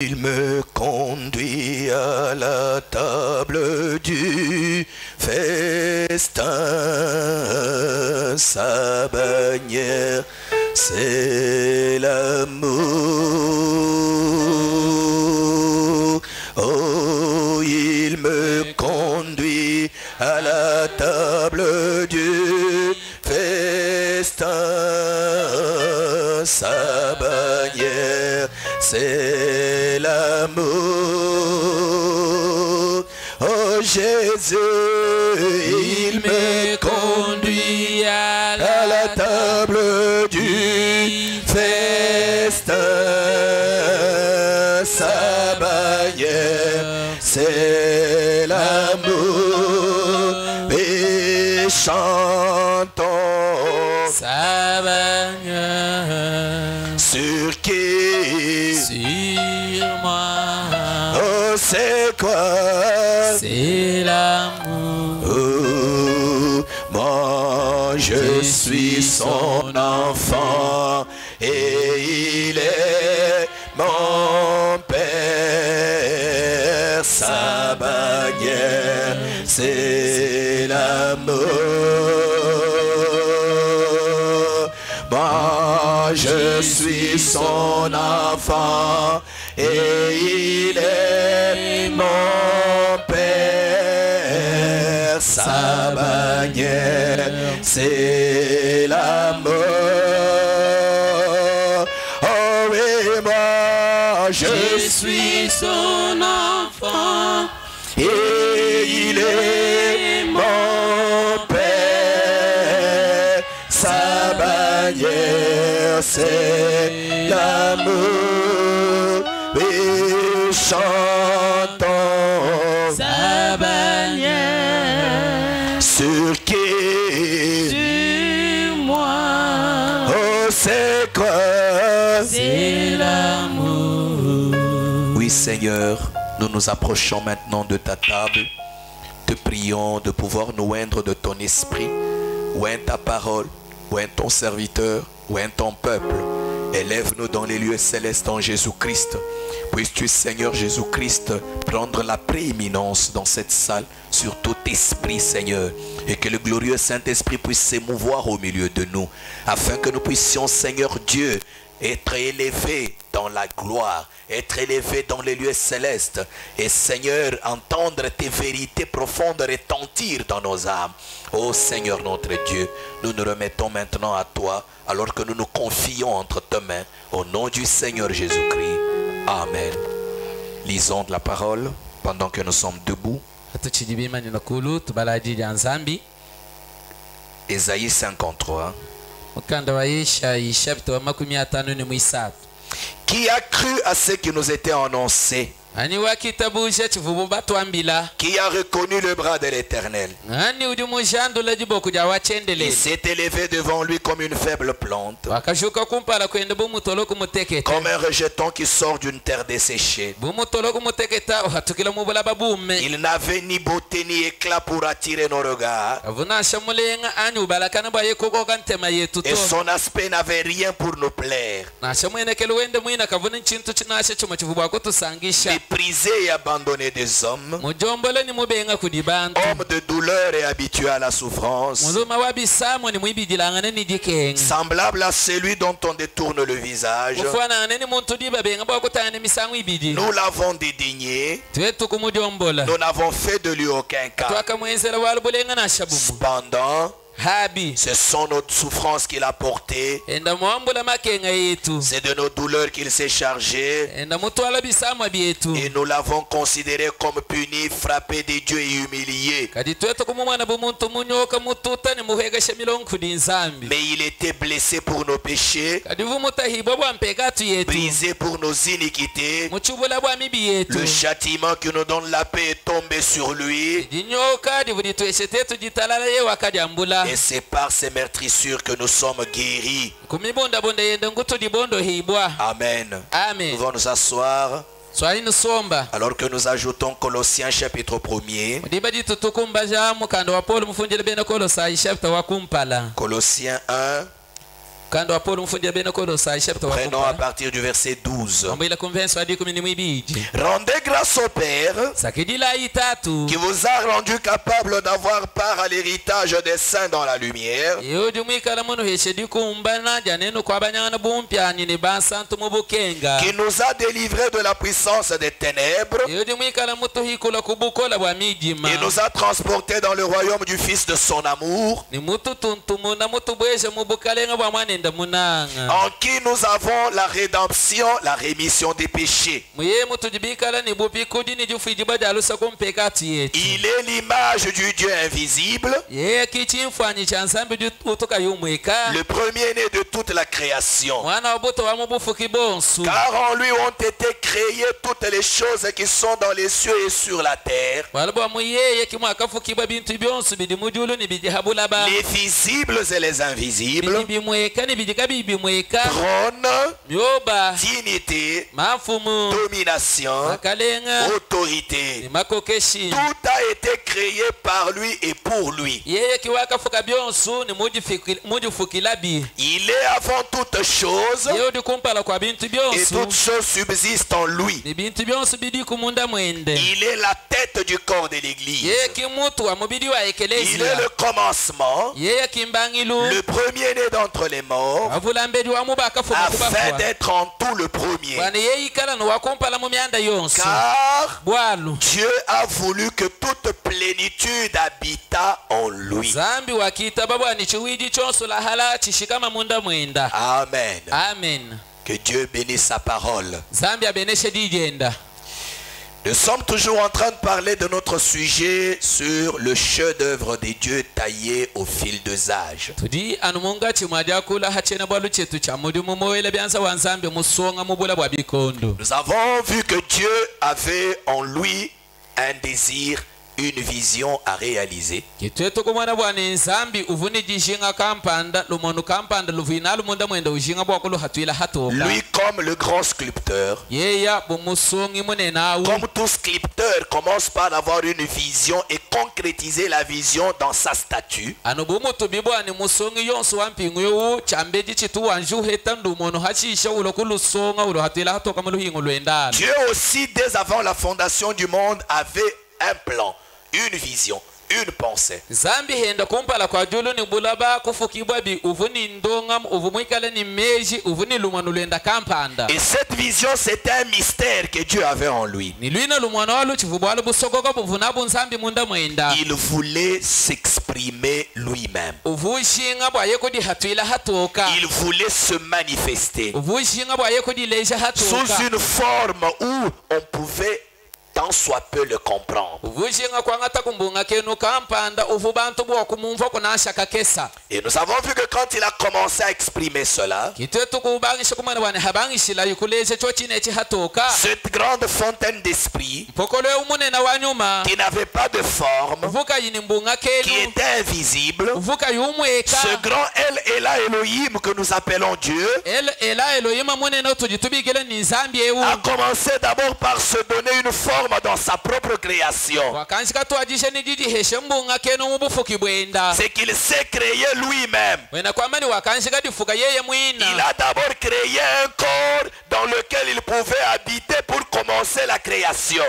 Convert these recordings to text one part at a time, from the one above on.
Il me conduit à la table du festin, sa bannière, c'est l'amour. Oh, il me conduit à la table du festin, sa bannière, c'est l'amour. Oh Jésus, il me conduit à la table du festin, sa bannière, c'est l'amour. Et chantons sa bannière sur qui? Sur moi. Oh, c'est quoi? C'est l'amour. Oh, moi je suis son enfant et il est mon père. Sa bannière, c'est l'amour. Moi je suis son enfant et il est mon père. Sa bannière, c'est l'amour. Oh oui, moi je suis son enfant et il est mon père. Sa bannière, c'est l'amour. Et chantons sa bannière sur qui? sur moi. Oh, c'est quoi? C'est l'amour. Oui, Seigneur, nous nous approchons maintenant de ta table. Te prions de pouvoir nous oindre de ton esprit. Oins ta parole, oins ton serviteur, oins ton peuple. Élève-nous dans les lieux célestes en Jésus-Christ. Puisses-tu, Seigneur Jésus-Christ, prendre la prééminence dans cette salle sur tout esprit, Seigneur. Et que le glorieux Saint-Esprit puisse s'émouvoir au milieu de nous. Afin que nous puissions, Seigneur Dieu, être élevés dans la gloire, être élevés dans les lieux célestes. Et Seigneur, entendre tes vérités profondes retentir dans nos âmes. Ô Seigneur notre Dieu, nous nous remettons maintenant à toi, alors que nous nous confions entre tes mains, au nom du Seigneur Jésus-Christ. Amen. Lisons de la parole pendant que nous sommes debout. Ésaïe 53. Qui a cru à ce qui nous était annoncé? Qui a reconnu le bras de l'Éternel? Il s'est élevé devant lui comme une faible plante, comme un rejeton qui sort d'une terre desséchée. Il n'avait ni beauté ni éclat pour attirer nos regards, et son aspect n'avait rien pour nous plaire. Méprisé et abandonné des hommes, homme de douleur et habitué à la souffrance, semblable à celui dont on détourne le visage. Nous l'avons dédaigné, nous n'avons fait de lui aucun cas. Cependant, ce sont nos souffrances qu'il a portées, c'est de nos douleurs qu'il s'est chargé, et nous l'avons considéré comme puni, frappé de Dieu et humilié. Mais il était blessé pour nos péchés, brisé pour nos iniquités. Le châtiment qui nous donne la paix est tombé sur lui, et c'est par ces meurtrissures que nous sommes guéris. Amen. Nous pouvons nous asseoir. Alors que nous ajoutons Colossiens chapitre 1er. Colossiens 1, Prenons à partir du verset 12. Rendez grâce au Père qui vous a rendu capable d'avoir part à l'héritage des saints dans la lumière, qui nous a délivrés de la puissance des ténèbres et nous a transportés dans le royaume du Fils de son amour, en qui nous avons la rédemption, la rémission des péchés. Il est l'image du Dieu invisible, le premier-né de toute la création. Car en lui ont été créées toutes les choses qui sont dans les cieux et sur la terre, les visibles et les invisibles, trône, dignité, domination, autorité. Tout a été créé par lui et pour lui. Il est avant toutes choses et toutes choses subsistent en lui. Il est la tête du corps de l'Église. Il est le commencement, le premier-né d'entre les morts, afin d'être en tout le premier. Car Dieu a voulu que toute plénitude habitât en lui. Amen. Amen. Que Dieu bénisse sa parole. Nous sommes toujours en train de parler de notre sujet sur le chef-d'œuvre des dieux taillé au fil des âges. Nous avons vu que Dieu avait en lui un désir, une vision à réaliser. Lui comme le grand sculpteur. Comme tout sculpteur commence par avoir une vision et concrétiser la vision dans sa statue. Dieu aussi, dès avant la fondation du monde, avait un plan, une vision, une pensée. Et cette vision, c'était un mystère que Dieu avait en lui. Il voulait s'exprimer lui-même. Il voulait se manifester sous une forme où on pouvait tant soit peu le comprendre. Et nous avons vu que quand il a commencé à exprimer cela, cette grande fontaine d'esprit qui n'avait pas de forme, qui était invisible, ce grand El Ela Elohim que nous appelons Dieu, a commencé d'abord par se donner une forme dans sa propre création. C'est qu'il s'est créé lui-même. Il a d'abord créé un corps dans lequel il pouvait habiter pour commencer la création.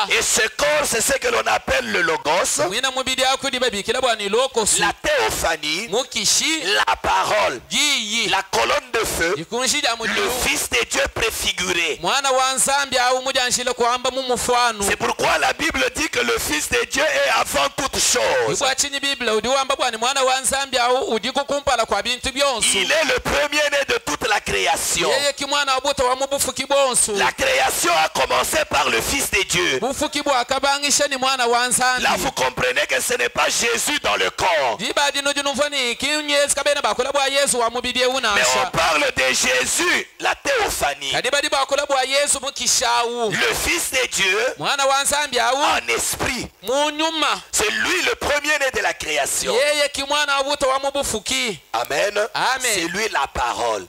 Et ce corps, c'est ce que l'on appelle le Logos, la théophanie, la parole, la colonne de feu, le Fils de Dieu préfiguré. C'est pourquoi la Bible dit que le Fils de Dieu est avant toute chose. Il est le premier-né de toute la création. La création a commencé par le Fils de Dieu. Là, vous comprenez que ce n'est pas Jésus dans le corps. Mais on parle de Jésus, la théophanie. Le Fils de Dieu en esprit. C'est lui le premier-né de la création. Amen. C'est lui la parole.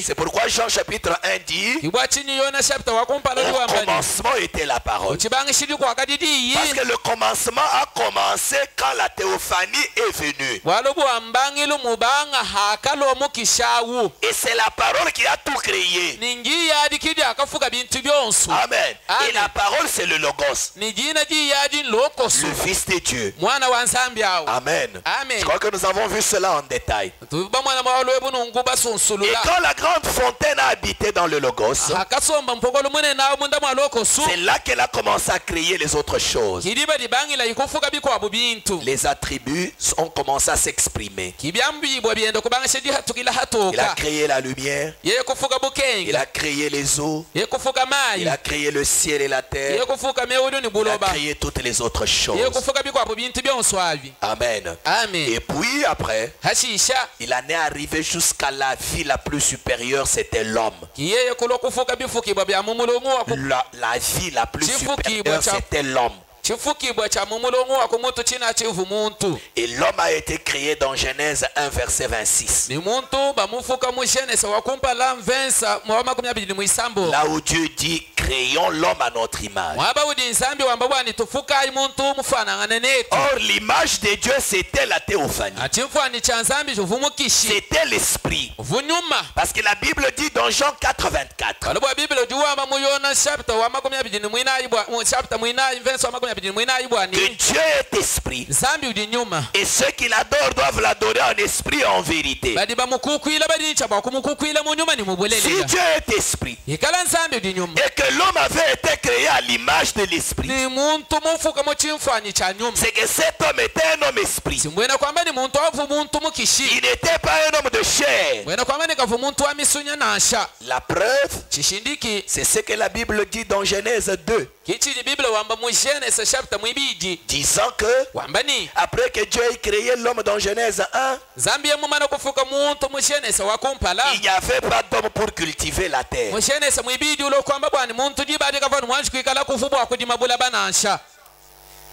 C'est pourquoi Jean chapitre 1 dit, kibwa chini Yona chapter wakumpala au liwambani commencement était la parole. uchibanga shiri kwa kadidi Parce que le commencement a commencé quand la théophanie est venue. walobu wambangilu mubanga hakalo mukishawu Et c'est la parole qui a tout créé. ningi yadi kidi akafuka bintu byonsu Amen. Amen. Et la parole c'est le Logos, nijina ji yadi lokosu le Fils de Dieu. mwana wa nsambi awo Amen. Amen. Je crois que nous avons vu cela en détail. tuba mwana mawalo ebunungu Et basunsulula quand la grande fontaine a habité dans le Logos, akasomba mpogolo mwene nawo munda mwalokosu c'est là qu'elle a commencé à créer les autres choses. kidiba libangila ikufuka bikwabu bintu Les attributs ont commencé à s'exprimer. kibyambibwa byenda kubanga shedi hatukila Il a hatoka créé la lumière, ye kufuka il bukenge a créé les eaux, ye kufuka il mayi a créé le ciel et la ye terre, kufuka mewudu ni il a buloba créé toutes les autres ye choses. kufuka bikwabu bintu byonsu abi Amen. amen Et puis après, hashisha il en est arrivé jusqu'à la vie la plus supérieure, c'était l'homme. kiyeye kulo kufuka bifukibwa bya mumulungu waku La vie la plus Chifuki, supérieure, bocha. c'était l'homme. chifukibwa cha mumulungu waku muntu china chivu muntu Et l'homme a été créé dans Genèse 1, verset 26. ni muntu bamufuka mu Genese wakumpala mvensa mwa makumi abiri mu isambo Là où Dieu dit, créons l'homme à notre image. mwaba udi nsambi wamba bwani tufuka muntu mufanangane netu Or, l'image de Dieu, c'était la théophanie. ati mfani cha nsambi juvumukishi C'était l'esprit. vunyuma Parce que la Bible dit dans Jean 4, 24, kalubwa biblia juwamba mu Yona chapter wa makumi abiri ni mwinayi bwa mu chapter mwinayi mvensa wa makumi abiri ni mwinayi bwa que ni Dieu est esprit. nsambi udi nyuma Et ceux qui l'adorent doivent l'adorer en esprit et en vérité. badi bamukukwila badinica bwakumukukwila mu nyuma ni Si mubulelela Dieu est esprit ikala nsambi udi nyuma et que l'homme avait été créé à l'image de l'esprit, ni muntu mufuka mu chimfanyi cha nyuma c'est que cet homme était un homme esprit. simbwena kwamba ni muntu wavu muntu mukishi Il n'était pas un homme de chair. mbwena kwamba ni kavu muntu wa misunya nasha La preuve, chishindiki c'est ce que la Bible dit dans Genèse 2, kichili biblia wamba mu Genese chapter mwibiji disant que wamba ni après que Dieu ait créé l'homme dans Genèse 1, zambi yamumana kufuka muntu mu Genese wakumpala il n'y avait pas d'homme pour cultiver la terre. mu Genese mwibiji ulo kwamba bwani muntu dibadi kavanu mwanji kwikala kuvubwa kudima bulaba nansha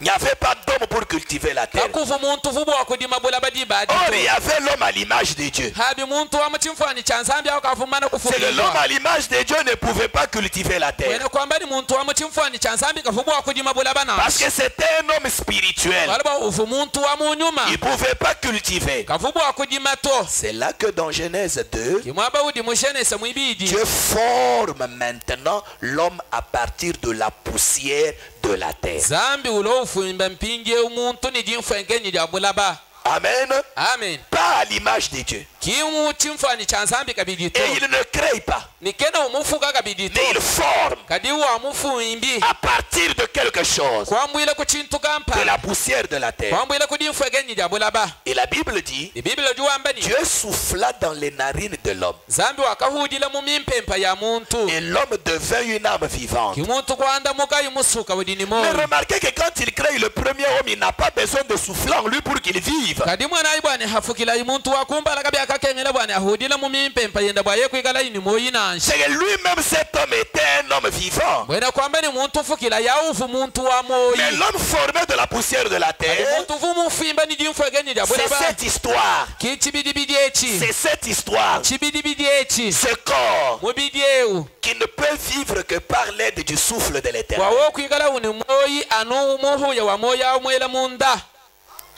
Il n'y avait pas d'homme pour cultiver la terre. kakuvu muntu vubwa kudima bulaba dibadi Or, il y avait l'homme à l'image de Dieu. habi muntu wa muchimfani cha nsambi akavumana C'est que l'homme kufuka à l'image de Dieu ne pouvait pas cultiver la terre. wena kwamba ni muntu wa muchimfani cha nsambi kavubwa kudima bulaba Parce nansha que c'était un homme spirituel. walaba uvu muntu wa munyuma Il ne pouvait pas cultiver. kavubwa kudima to C'est là que dans Genèse 2, kimwaba udi mu Genese mwibiji Dieu forme maintenant l'homme à partir de la poussière de la terre. zambi ulo ufumba mpinje umuntu ni jimfengenyi lya bulaba Amen. amen Pas à l'image de Dieu. kimu chimfani cha nsambi kabidi to Et il ne crée pas, nikena umufuka kabidi to mais il forme kadi wa mufumbi à partir de quelque chose, kwambwile ku chintu de kampala la poussière de la terre. kwambwile ku dimfengenyi lya bulaba Et la Bible dit, ibiblia juwamba ni Dieu souffla dans les narines de l'homme. zambi wakahudila mu mimpempa ya muntu Et l'homme devint une âme vivante. kimuntu kwandamuka yimusuka budini mo Mais remarquez que quand il crée le premier homme, il n'a pas besoin de souffler en lui pour qu'il vive. kadi mwana ayi bwani hafukila imuntu wakumbala kabi akakengela bwani ahudila mu mimpempa yenda bwaye kwikala ini moyinansha C'est que lui-même, cet homme était un homme vivant. bwena kwamba ni muntu fukila yauvu muntu wa moyi Mais l'homme formé de la poussière de la kadi terre, muntu vumufimba ni dimfengenyi lya c'est bulaba cette histoire. kichibidibidi echi C'est cette histoire. chibidibidi echi Ce corps mubidi ewu qui ne peut vivre que par l'aide du souffle de l'éternel. wawo kwikala uni moyi anu muhuya wa moya umwela munda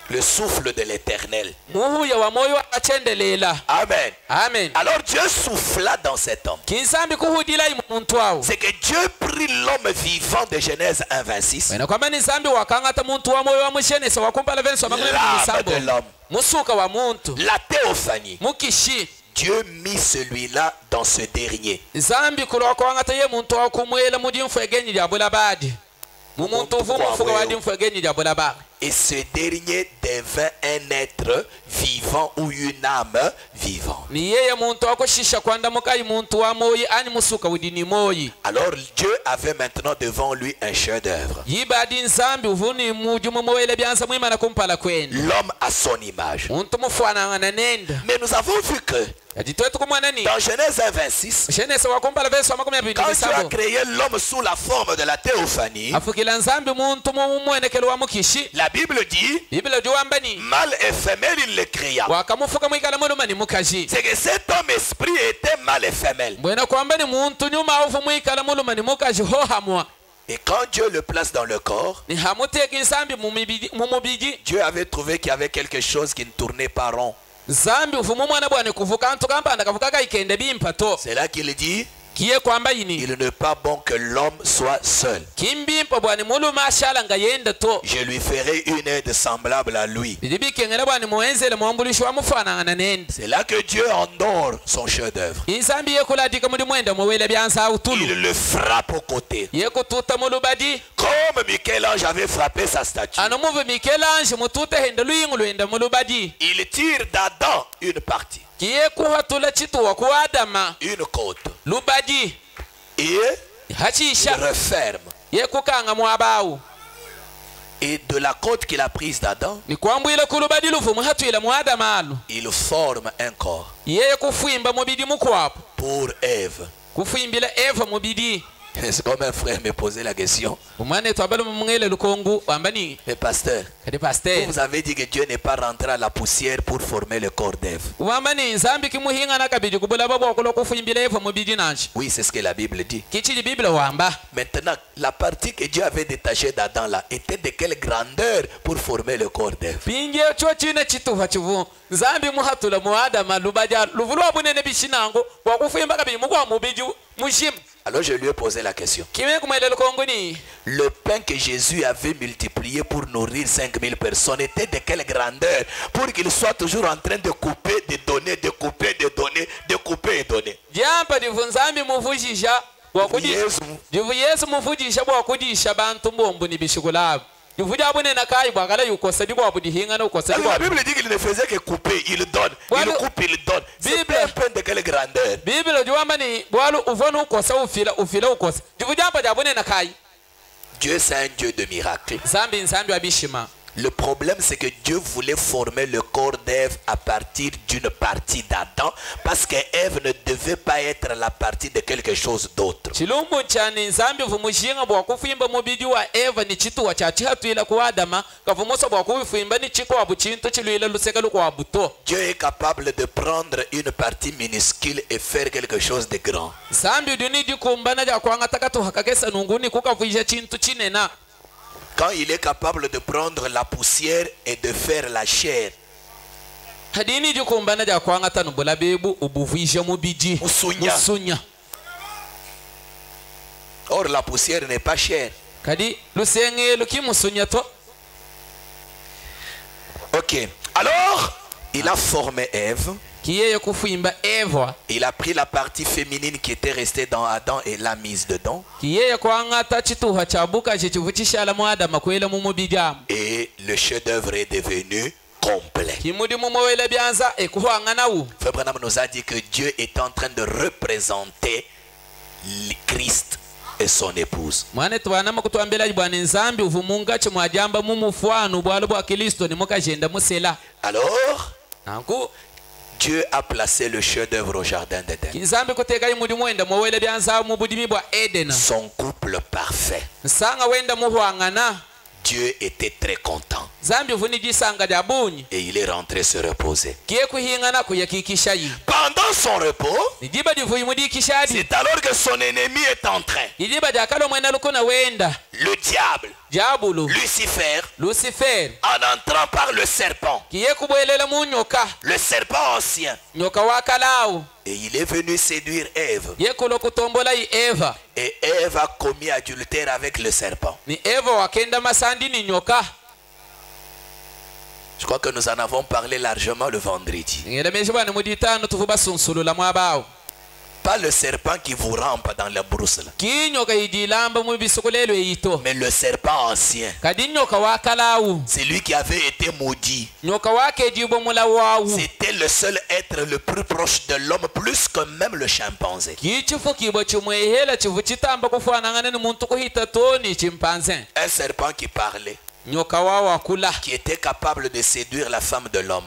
Le souffle de l'éternel. muhuya wa moyo achendelela Amen. amen Alors Dieu souffla dans cet homme. kinsambi kuhudila imuntu wawu C'est que Dieu prit l'homme vivant de Genèse 1, 26, wena kwamba ni nsambi wakangata muntu wa moyo wa mushenese wakumpala venso l'âme de l'homme, musuka wa muntu la théophanie. mukishi Dieu mit celui-là dans ce dernier. nsambi kulwa kwangata ye muntu wa kumwela mu dimfengenyi lya bulabadi mu muntu vumufuka wa dimfengenyi lya bulaba Et ce dernier devint un être vivant ou une âme vivante. ni yeye muntu wakushisha kwandamuka muntu wa moyi ani musuka udini moyi Alors Dieu avait maintenant devant lui un chef-d'œuvre. yibadi nsambi uvuni muju mumwele byansa mwimana kumpala kwenu L'homme à son image. muntu mufanangana nenda Mais nous avons vu que Dans Genèse 1:26, quand Dieu a créé l'homme sous la forme de la théophanie, la Bible dit, mâle et femelle il les créa. C'est que cet homme esprit était mâle et femelle. Et quand Dieu le place dans le corps, Dieu avait trouvé qu'il y avait quelque chose qui ne tournait pas rond. C'est là qu'il dit, il n'est pas bon que l'homme soit seul. Je lui ferai une aide semblable à lui. C'est là que Dieu endort son chef-d'œuvre. Il le frappe au côté. Comme Michel-Ange avait frappé sa statue. Il tire d'Adam une partie. Une côte. Et il referme. Et de la côte qu'il a prise d'Adam, il forme un corps pour Ève. C'est comme un frère me posait la question. Mais pasteur, vous avez dit que Dieu n'est pas rentré à la poussière pour former le corps d'Ève. Oui, c'est ce que la Bible dit. Maintenant, la partie que Dieu avait détachée d'Adam là était de quelle grandeur pour former le corps d'Ève? Alors je lui ai posé la question. Le pain que Jésus avait multiplié pour nourrir 5000 personnes était de quelle grandeur pour qu'il soit toujours en train de couper, de donner, de couper, de donner, de couper et donner? La Bible dit qu'il ne faisait que couper, il donne. Il coupe, il donne. C'était un pain de quelle grandeur? Dieu c'est un Dieu de miracles. Le problème c'est que Dieu voulait former le corps d'Ève à partir d'une partie d'Adam parce que Ève ne devait pas être la partie de quelque chose d'autre. Dieu est capable de prendre une partie minuscule et faire quelque chose de grand. Quand il est capable de prendre la poussière et de faire la chair. Or la poussière n'est pas chère. Ok. Alors, il a formé Ève. Il a pris la partie féminine qui était restée dans Adam et l'a mise dedans. Et le chef-d'œuvre est devenu complet. Frère Branham nous a dit que Dieu est en train de représenter le Christ et son épouse. Alors, Dieu a placé le chef-d'œuvre au jardin d'Éden. Son couple parfait. Dieu était très content. Et il est rentré se reposer. Pendant son repos, c'est alors que son ennemi est entré. Le diable, Lucifer, en entrant par le serpent. Le serpent ancien. Et il est venu séduire Ève. Et Ève a commis adultère avec le serpent. Je crois que nous en avons parlé largement le vendredi. Pas le serpent qui vous rampe dans la brousse là. Mais le serpent ancien. C'est lui qui avait été maudit. C'était le seul être le plus proche de l'homme, plus que même le chimpanzé. Un serpent qui parlait. Qui était capable de séduire la femme de l'homme.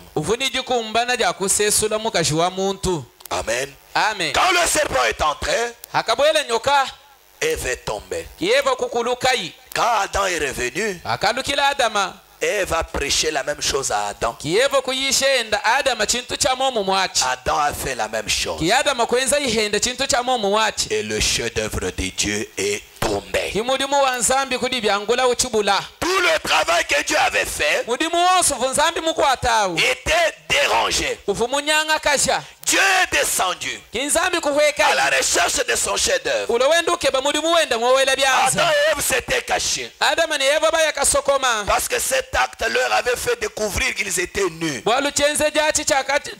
Amen. Amen. Quand le serpent est entré, Hakabwela nyoka Ève est tombée. kieva kukulukai. Quand Adam est revenu, Akalukila Adama Ève a prêché la même chose à Adam. kieva kuyishenda Adama chintu cha momu mwachi. Adam a fait la même chose. Ki Adama kwenza ihenda chintu cha momu mwachi. Et le chef-d'œuvre de Dieu est tombé. Kimudimu wa nzambi kudi byangula uchibula. Tout le travail que Dieu avait fait Mudimu wonsu vunzambi mukwatawu. était dérangé. Ufumunyanga kasha. Dieu est descendu Kinzambi à kuhweka. la recherche de son chef-d'œuvre. Ulowenduke ba mudimu wenda mwowela Adam byanza. et Ève s'étaient cachés Adama ni Eva baya kasokoma. parce que cet acte leur avait fait découvrir qu'ils étaient nus. Bwaluchenze jachi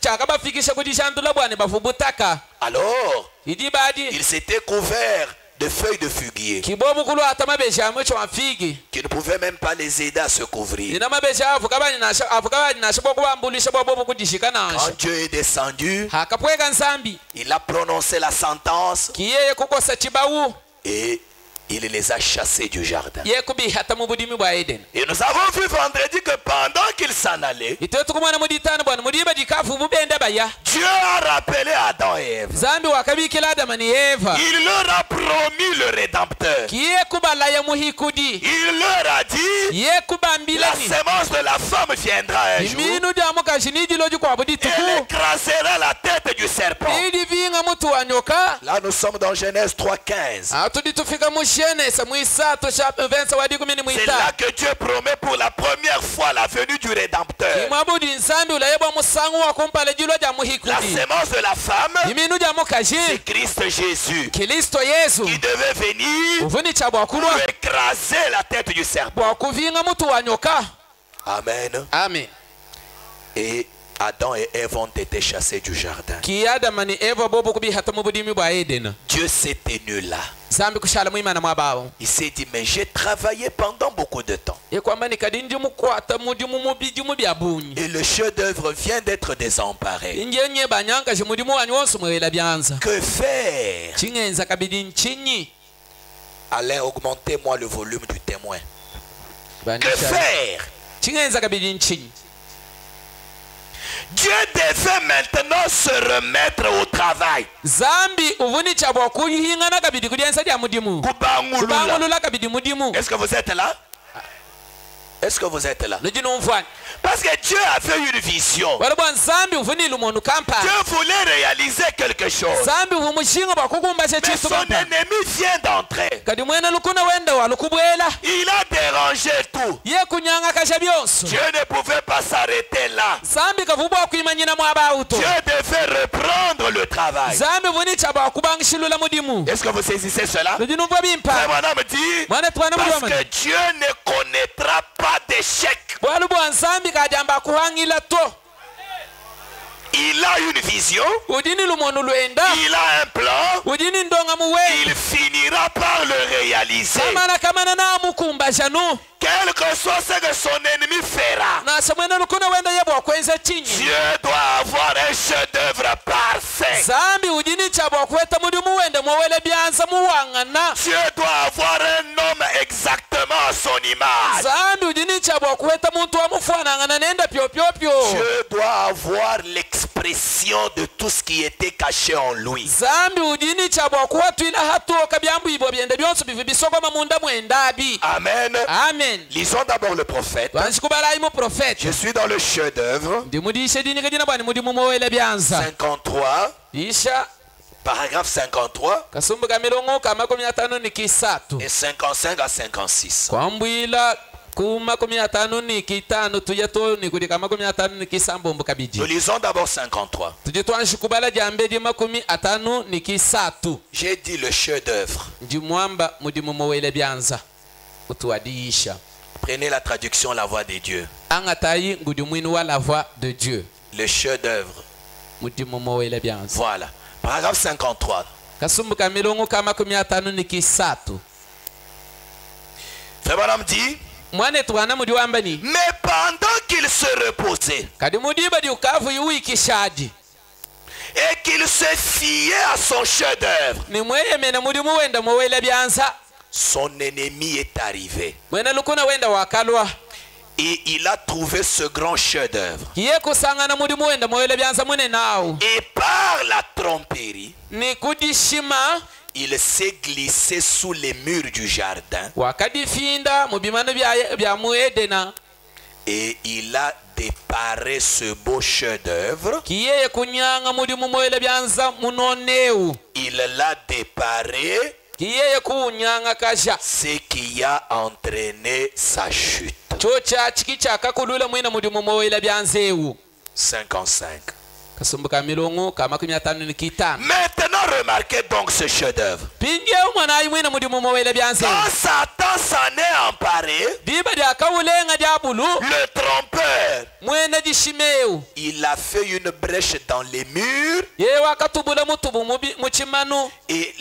chakabafikisha kudishandula bwane bafubutaka. Alors, Idi badi. ils s'étaient couverts de feuilles de figuier Kibobu kulu atamabeja amucho amfigi. qui ne pouvaient même pas les aider à se couvrir. Nina mabeja afukabani nasha bwambulisha bwabobu kudishika Quand nansha. Dieu est descendu, Hakapweka nzambi. il a prononcé la sentence Kiyeye kukosa chibawu. et il les a chassés du jardin. Ye kubihata mu budimi bwa Eden. Et nous avons vu vendredi que pendant qu'il s'en allait, Ite tukumwana muditana bwana mudiba dikafu bubenda baya. Dieu a rappelé Adam et Ève. Zambi wakabikila Adama ni Eva. Il leur a promis le Rédempteur. Kiye kubala ya muhikudi. Il leur a dit, Ye kubambila la ni. sémence de la femme viendra un jour. Iminu jamu kashini jiloju kwa budituku. Elle écrasera la tête du serpent. Ili vinga mutu wa nyoka. Là, nous sommes dans Genèse 3:15. Atudi tufika mushene sa muisa to shap vensa wadi kumini C'est là muita. que Dieu promet pour la première fois la venue du Rédempteur. Imabudi nsambi ulayeba musangu wa kumpale jilo ja La muhikudi. sémence de la femme, Iminu jamu kashi. c'est Christ Jésus Kristo Yesu. qui devait venir Uvuni cha pour bwakulwa. écraser la tête du serpent. Bwakuvinga mutu wa nyoka. Amen. Amen. Et Adam et Ève ont été chassés du jardin. Ki Adama ni Eva bobo kubihata mu budimi bwa Eden. Dieu s'est tenu là. Zambi kushala mwimana mwabawo. Il s'est dit, mais j'ai travaillé pendant beaucoup de temps. Ye kwamba nikadindi mukwata mudimu mubiji mubyabunyi. Et le chef-d'œuvre vient d'être désemparé. Injenye banyanga je mudimu wanyu wonse mwela byanza. Que faire? Chingenza kabidi nchinyi. Alain, augmentez-moi le volume du témoin. Que Banisha. faire? Chingenza kabidi nchinyi. Dieu devait maintenant se remettre au travail. Zambi uvuni cha bwakuyihingana kabidi kudyensa dia mudimu. Kubangulula. Kubangulula kabidi mudimu. Est-ce que vous êtes là? Est-ce que vous êtes là? Nujinu mfwani. Parce que Dieu avait une vision. Walibwa nzambi uvuni lumonu kampa. Dieu voulait réaliser quelque chose. Zambi uvumushinga bwakukumbashe Mais chitu son kampa. ennemi vient d'entrer. Kadi mwene lukuna wenda walukubwela. Il a dérangé tout. Ye kunyanga kasha byonso. Dieu ne pouvait pas s'arrêter là. Zambi kavubwa kuimanyina mwabauto. Dieu devait reprendre le travail. Zambi vuni cha bwakubangishilula mudimu. Est-ce que vous saisissez cela? Nujinu mfwa bimpa. Mon homme dit, Mwana twana parce mudimu. que Dieu ne connaîtra pas d'échec. Walibwa nzambi kajamba kuhangila to. Il a une vision. Udini lumonu lwenda. Il a un plan. Udini ndonga muwe. Il finira par le réaliser. Kamana na mukumba janu. Quel que soit ce que son ennemi fera, Na samwene lukuna wenda yebwa kwenze chinyi. Dieu doit avoir un chef-d'œuvre parfait. Zambi udini cha bwakweta mudimu wenda mwele byanza muwangana. Dieu doit avoir un homme exactement à son image. Zambi udini cha bwakweta muntu wa mufwanangana nenda pyo pyo pyo. Dieu doit avoir l'expression de tout ce qui était caché en lui. Zambi udini cha bwakwatwila hatuoka byambu ibo byende byonso bivi bisokoma munda mwendabi. Amen. Amen. Lisons d'abord le prophète. Wanshikubalayi mu Je prophète. suis dans le chef-d'œuvre. Ndimudishe dini kajina bwani mudimu mwele byanza. 53, Isha paragraphe 53 kasumbu ka milongo ka 53 ni kisatu. et 55 à 56. Kwambwila ku 55 ni kitano tujeto ni kuli ka 55 ni kisambombo kabiji. Nous lisons d'abord 53. Tuje twanshikubala jambe di 50 ni kisatu. J'ai dit le chef-d'œuvre. Ndimwamba mudimu mwele byanza. Utuadisha. Prenez la traduction La Voix de Dieu. Angatayi ngudimwini wa la voix de Dieu. Le chef-d'œuvre. Mudimu mwele byanza. Voilà. Paragraphe 53. Kasumbu ka milongo ka 50 ni kisatu. Frère Branham dit, Mwane twana mudi wamba ni. mais pendant qu'il se reposait Kadi mudiba di ukavu yuwiki shaji. et qu'il se fiait à son chef-d'œuvre, Ni mweye mena mudimu wenda mwele byanza. son ennemi est arrivé. Mwena lukuna wenda wakalwa. Et il a trouvé ce grand chef-d'œuvre. kiye kusangana mudimu wenda moyele byanza mune nawo Et par la tromperie, ni kudishima il s'est glissé sous les murs du jardin. wakadifinda mu bimano bya mu Edena Et il a déparé ce beau chef-d'œuvre. kiye kunyanga mudimu moyele byanza munonewu Il l'a déparé, kiye kunyanga kasha ce qui a entraîné sa chute. cho cha chiki chakakulula mwina mudimu moyele byanzewu 55. kasumbuka milongo kama 55 Maintenant, remarquez donc ce chef-d'œuvre. pinje umwana ayi mwina mudimu moyele byanzewu Quand Satan s'en est emparé, diba dia kawulenga dia bulu le trompeur, mwene dishimewu il a fait une brèche dans les murs ye wakatubula mutubu mu chimanu et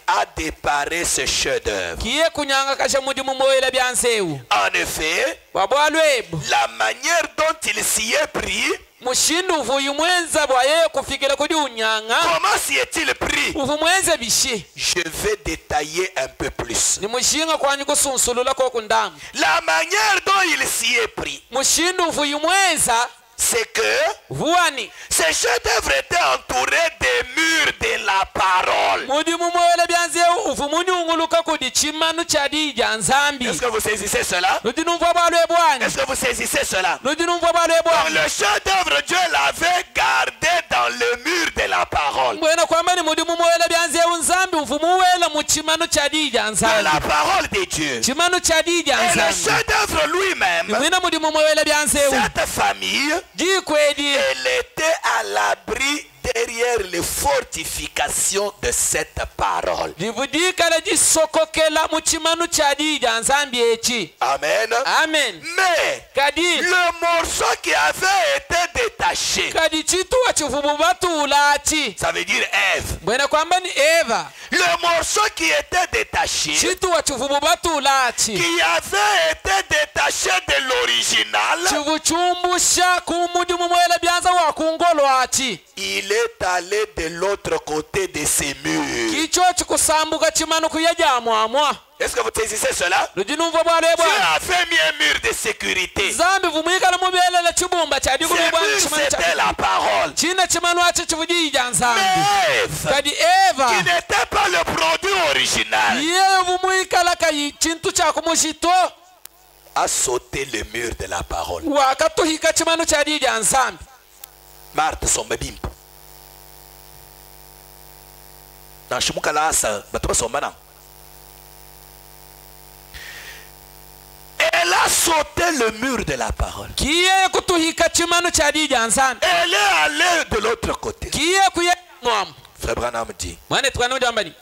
a déparé ce chef-d'œuvre. kiye kunyanga kasha mudimu moyele byanzewu En effet, wabwalwebu la manière dont il s'y est pris, mushindu uvuyu mwenza bwaye kufikira kudi unyanga comment s'y est-il pris? uvu mwenza bishi Je vais détailler un peu plus. ni mushinga kwanyu kusunsulula ko kundamu La manière dont il s'y est pris, mushindu uvuyu mwenza c'est que vuwani ce chef-d'œuvre était entouré des murs de la parole. mudimu moyele byanzewu uvu munyunguluka kudi chimanu chadija nzambi Est-ce que vous saisissez cela? nudinumva bwalwebwanyu Est-ce que vous saisissez cela? nudinumva Donc bwalwebwanyu le chef-d'œuvre, Dieu l'avait gardé dans le mur de la parole. mbwena kwamba ni mudimu moyele byanzewu nzambi uvu muwela mu chimanu chadija De nzambi la parole de Dieu. chimanu chadija Et le nzambi chef-d'œuvre lui-même, mwina mudimu moyele byanzewu cette famille, jikwedi elle était à l'abri derrière les fortifications de cette parole. livudikala jisokokela mu chimanu chadija nzambi echi Amen. amen Mais kadi le morceau qui avait été détaché, kadi chituwa chivubu batulachi ça veut dire Ève. mbwena kwamba ni Eva Le morceau qui était détaché, chituwa chivubu batulachi qui avait été détaché de l'original, chivuchumbusha kumudimu moyele byanza wakungolwachi il est allé de l'autre côté de ces murs. kicho chikusambuka chimanu kuyajamwamwa Est-ce que vous saisissez cela? lujinumva Dieu bwalebwa a fait mis un mur de sécurité. zambi vumwikala mubyelele chibumba Ces chadigulubwani murs, chimanu c'était la parole. china chimanu achi chivujija nzambi Mais Ève, kadi Eva qui n'était pas le produit original, yeye vumwikala kayi chintu chakumushito a sauté le mur de la parole. wakatuhika chimanu chadija nzambi Marthe sombe bimpo. Na shimuka la asa batoba somba na. Elle a sauté le mur de la parole. kiye kutuhika chimanu chadija nzambi Elle est allée de l'autre côté. kiye kuyamwamu Frère Branham dit. mwane twanujambani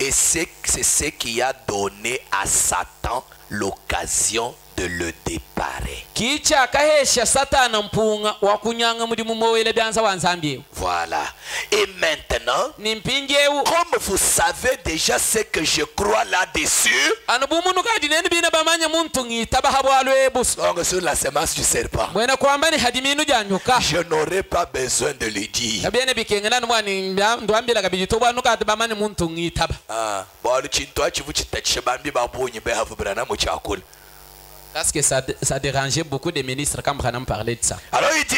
Et c'est ce qui a donné à Satan l'occasion de le déparer. kicha kahesha satana mpunga wakunyanga mudimu moyele byanza wa nzambi Voilà. Et maintenant, nimpinjewu comme vous savez déjà ce que je crois là-dessus, anubumunu kadi neni bina bamanya muntu ngitaba habwalwebusu donc sur la semence du serpent, mwena kwamba ni hadiminu janyuka je n'aurai pas besoin de le dire. kabyene bikengena numwani ndwambila kabijito bwanu kadi bamanya muntu ngitaba Ah, bon, chinto achivu chitachi bambi babonye behavu brana mu chakula. parce que ça dérangeait beaucoup de ministres quand on parlait de ça. Alors il dit,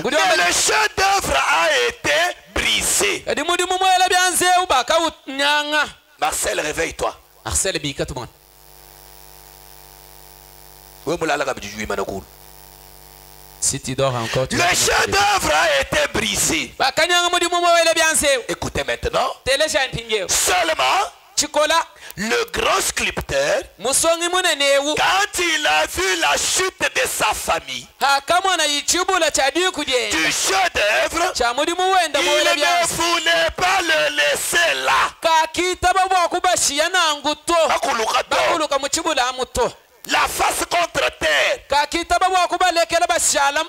mais le chef-d'œuvre a été brisé. kadi mudimu moyele byanzewu bakawunyanga Marcel, réveille-toi. Marcel bika tumwana Oui, moulala kabiju imanakulu. si tu dors encore tu Le chef-d'œuvre a été brisé. bakanyanga mudimu moyele byanzewu Écoutez maintenant. telesha mpinjewu Seulement, chikola le grand sculpteur, musongi munenewu quand il a vu la chute de sa famille, hakamwana yichibula chadikujenda du chef-d'œuvre, cha mudimu wenda il moyele ne byanzewu voulait pas le laisser là. kakitaba bwakubashiya nanguto Bakuluka to. bakuluka mu chibula muto La face contre terre. kakitaba bwakubalekela bashala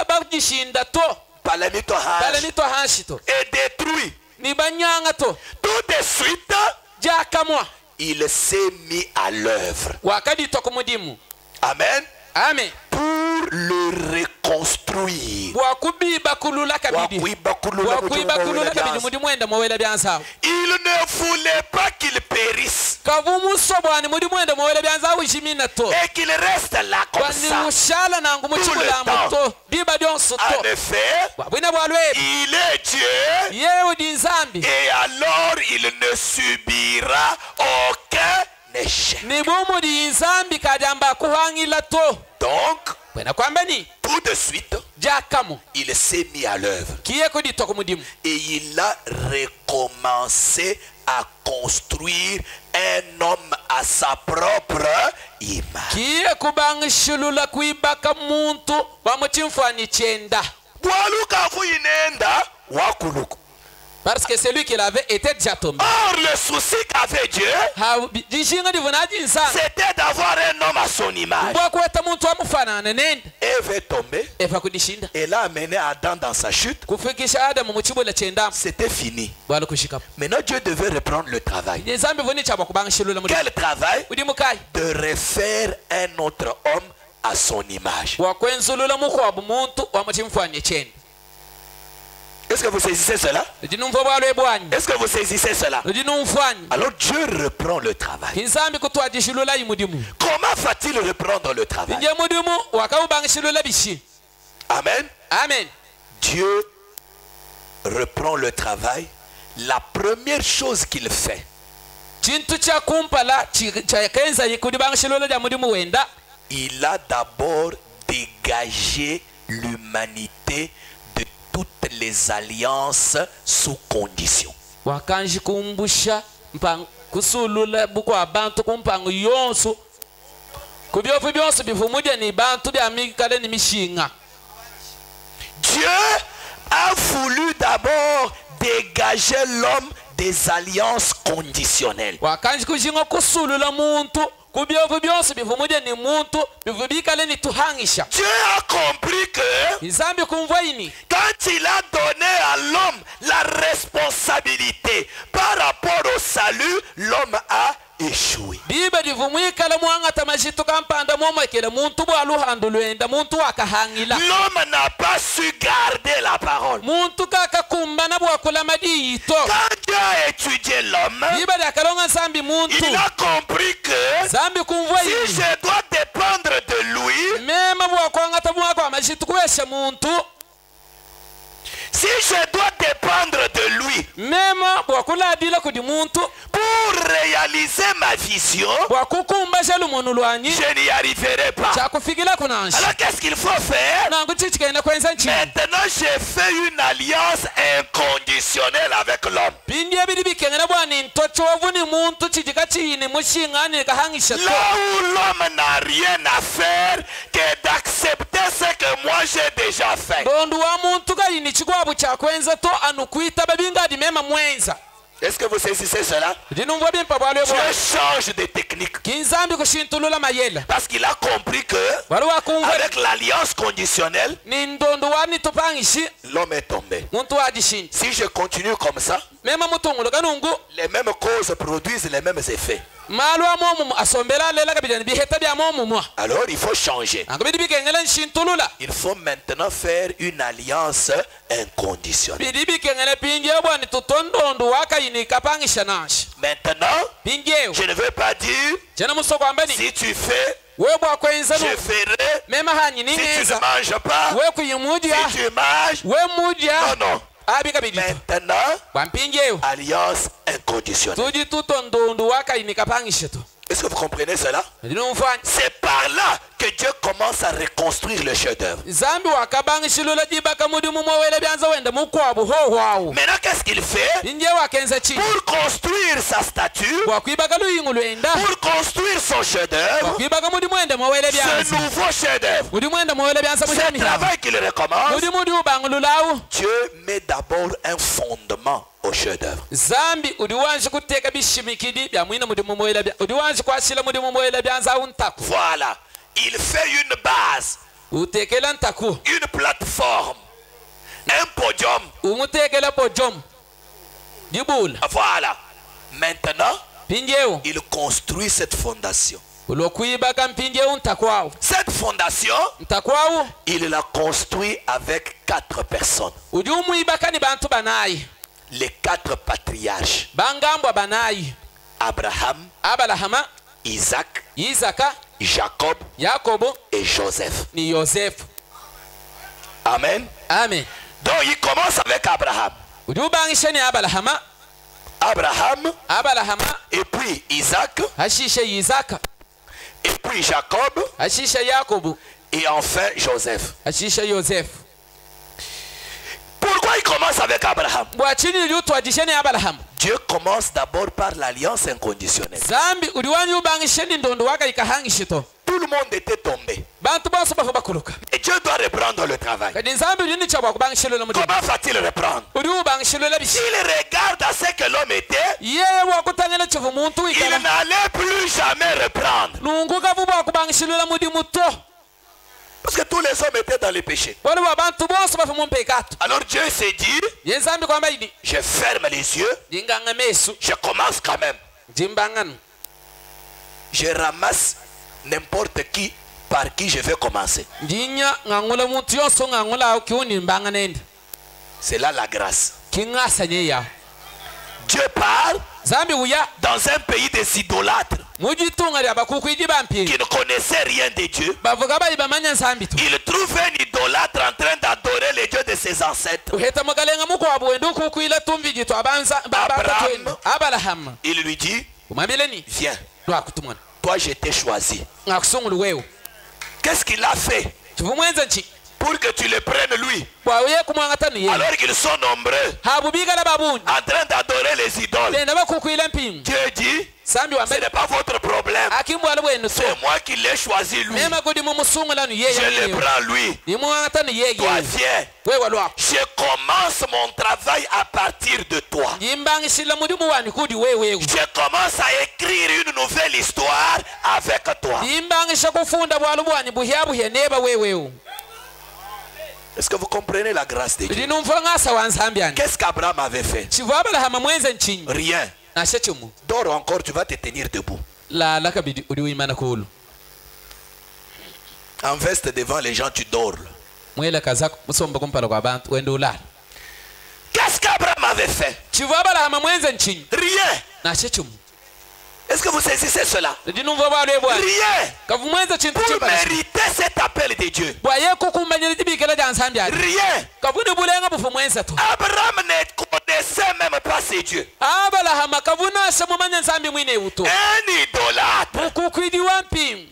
bagishinda to Palami to hash. baleni to hanshi to Et détruit. ni banyanga to Tout de suite, jakamwa il s'est mis à l'œuvre. wakadito ku mudimu Amen. amen Pour le reconstruire. bwakubibakulula kabidi bwakubibakulula kabidi mudimu wenda mowela byansawo Il ne voulait pas qu'il périsse. Et qu'il reste là comme ça tout le temps. En effet, il est Dieu et alors il ne subira aucun échec. Donc, tout de suite, il s'est mis à l'œuvre et il a recommencé à construire un homme à sa propre image. Parce que celui qui l'avait était déjà tombé. Or, le souci qu'avait Dieu, c'était d'avoir un homme à son image. Ève est tombée. Elle a amené Adam dans sa chute. C'était fini. Maintenant, Dieu devait reprendre le travail. Quel travail? De refaire un autre homme à son image. Est-ce que vous saisissez cela? Est-ce que vous saisissez cela? Alors Dieu reprend le travail. Comment va-t-il reprendre le travail? Amen. Amen. Dieu reprend le travail. La première chose qu'il fait, il a d'abord dégagé l'humanité de toutes les alliances sous condition. Dieu a voulu d'abord dégager l'homme des alliances conditionnelles. Dieu a compris que quand il a donné à l'homme la responsabilité par rapport au salut, l'homme a échoué. L'homme n'a pas su garder la parole. Quand Dieu a étudié l'homme, il a compris que si je dois dépendre de lui, si je dois dépendre de lui pour réaliser ma vision, je n'y arriverai pas. Alors qu'est-ce qu'il faut faire? Maintenant j'ai fait une alliance inconditionnelle avec l'homme. Là où l'homme n'a rien à faire que d'accepter ce que moi j'ai déjà fait. Est-ce que vous saisissez cela? Dieu change de technique. Parce qu'il a compris que avec l'alliance conditionnelle, l'homme est tombé. Si je continue comme ça, les mêmes causes produisent les mêmes effets. Alors il faut changer. Il faut maintenant faire une alliance inconditionnelle. Maintenant, je ne veux pas dire si tu fais, je ferai. Si tu ne manges pas, si tu manges, non, non. Maintenant, alliance inconditionnelle. Est-ce que vous comprenez cela? C'est par là que Dieu commence à reconstruire le chef-d'œuvre. Maintenant, qu'est-ce qu'il fait? Pour construire sa statue, pour construire son chef-d'œuvre, ce nouveau chef-d'œuvre, ce travail qu'il recommence, Dieu met d'abord un fondement au chef-d'œuvre. Voilà. Il fait une base, une plateforme, un podium. Voilà. Maintenant, il construit cette fondation. Cette fondation, il l'a construit avec 4 personnes. Les 4 patriarches. Abraham, Abalahama, Isaac, Isaka, Jacob Yakobo, et Joseph. ni Joseph. Amen. Amen. Donc il commence avec Abraham. Udubangisha ni Abalahama, Abraham, Abalahama, et puis Isaac, hashisha Isaka, et puis Jacob, hashisha Yakobo, et enfin Joseph. hashisha Joseph. Pourquoi il commence avec Abraham? Bwachini lyutwadisha ni Abalahama. Dieu commence d'abord par l'alliance inconditionnelle. Zambi uliwanyu ubangisha ni ndondo waka ikahangishito. Tout le monde était tombé. Bantu bose bafu bakuluka. Et Dieu doit reprendre le travail. Kadi zambi ulini chabwa kubangishilo la mudimu. Comment va-t-il reprendre? Uli ubangishilo la bishi. S'il regarde à ce que l'homme était, Yeye wakutangela chivu muntu il ikala. n'allait plus jamais reprendre. Nunguka vuba kubangishilo la mudimu to. Parce que tous les hommes étaient dans le péché. Wale wabantu bose bafu mumpekatu. Alors Dieu s'est dit, Yenzambi kwamba ini. je ferme les yeux, Dinganga mesu. je commence quand même. Jimbanganu. Je ramasse n'importe qui par qui je vais commencer. Ndinya ngangula muntu yonso ngangula ukiuni mbanga nende. C'est là la grâce. Kingasa nyeya. Dieu parle Zambi uya. dans un pays des idolâtres Mujitunga lya bakukwiji bampi. qui ne connaissaient rien de Dieu. Bavuga bali bamanya nsambi tu. Il trouve un idolâtre en train d'adorer les dieux de ses ancêtres. Uheta mugalenga muko abwendu kukwila tumviji to abanza Abraham. Abalahama. Il lui dit, Umambileni. viens, Lwakutumwana. toi je t'ai choisi. Ngakusungulu wewe. Qu'est-ce qu'il a fait Tuvumwenza nchi. pour que tu le prennes lui? Bwauye kumwangatani ye. Alors qu'ils sont nombreux Habubigala babuni. en train d'adorer les idoles. Lenda bakukwila mpingu. Dieu dit, Sambi ce wambele. n'est pas votre problème. Akimbwala bwenu so. C'est moi qui l'ai choisi lui. Mema kudi mumusungulanu Je yeye. le prends lui. Nimwangatani yeye. Toi viens. Wewe lwako. Je commence mon travail à partir de toi. Yimbangishila mudimu wani kudi wewe. Je commence à écrire une nouvelle histoire avec toi. Yimbangisha kufunda bwalu bwani buhyabuhye neba wewe. Est-ce que vous comprenez la grâce de Dieu? Linumva ngasa wansambyani. Qu'est-ce qu'Abraham avait fait? Chivu Abalahama mwenza nchinyi. Rien. Nashe chumu. Dors encore, tu vas te tenir debout. La lakabidi uliwimana kulu. En veste devant les gens, tu dors. Mwela kazako musomba kumpala kwa bantu wende ulala. Qu'est-ce qu'Abraham avait fait? Chivu Abalahama mwenza nchinyi. Rien. Nashe chumu. Est-ce que vous saisissez cela? Linumva bwalu bwani. Rien. Kavu mwenza chintu Pour chibana. mériter cet appel de Dieu. Bwaye kukumbanyira tibikela jansambyani. Rien. Kavuni bulenga bufu mwenza tu. Abraham ne connaissait même pas ces dieux. Abalahama kavuna shamumanya nsambi mwine uto. Un idolâtre. Mukukwidi wampingu.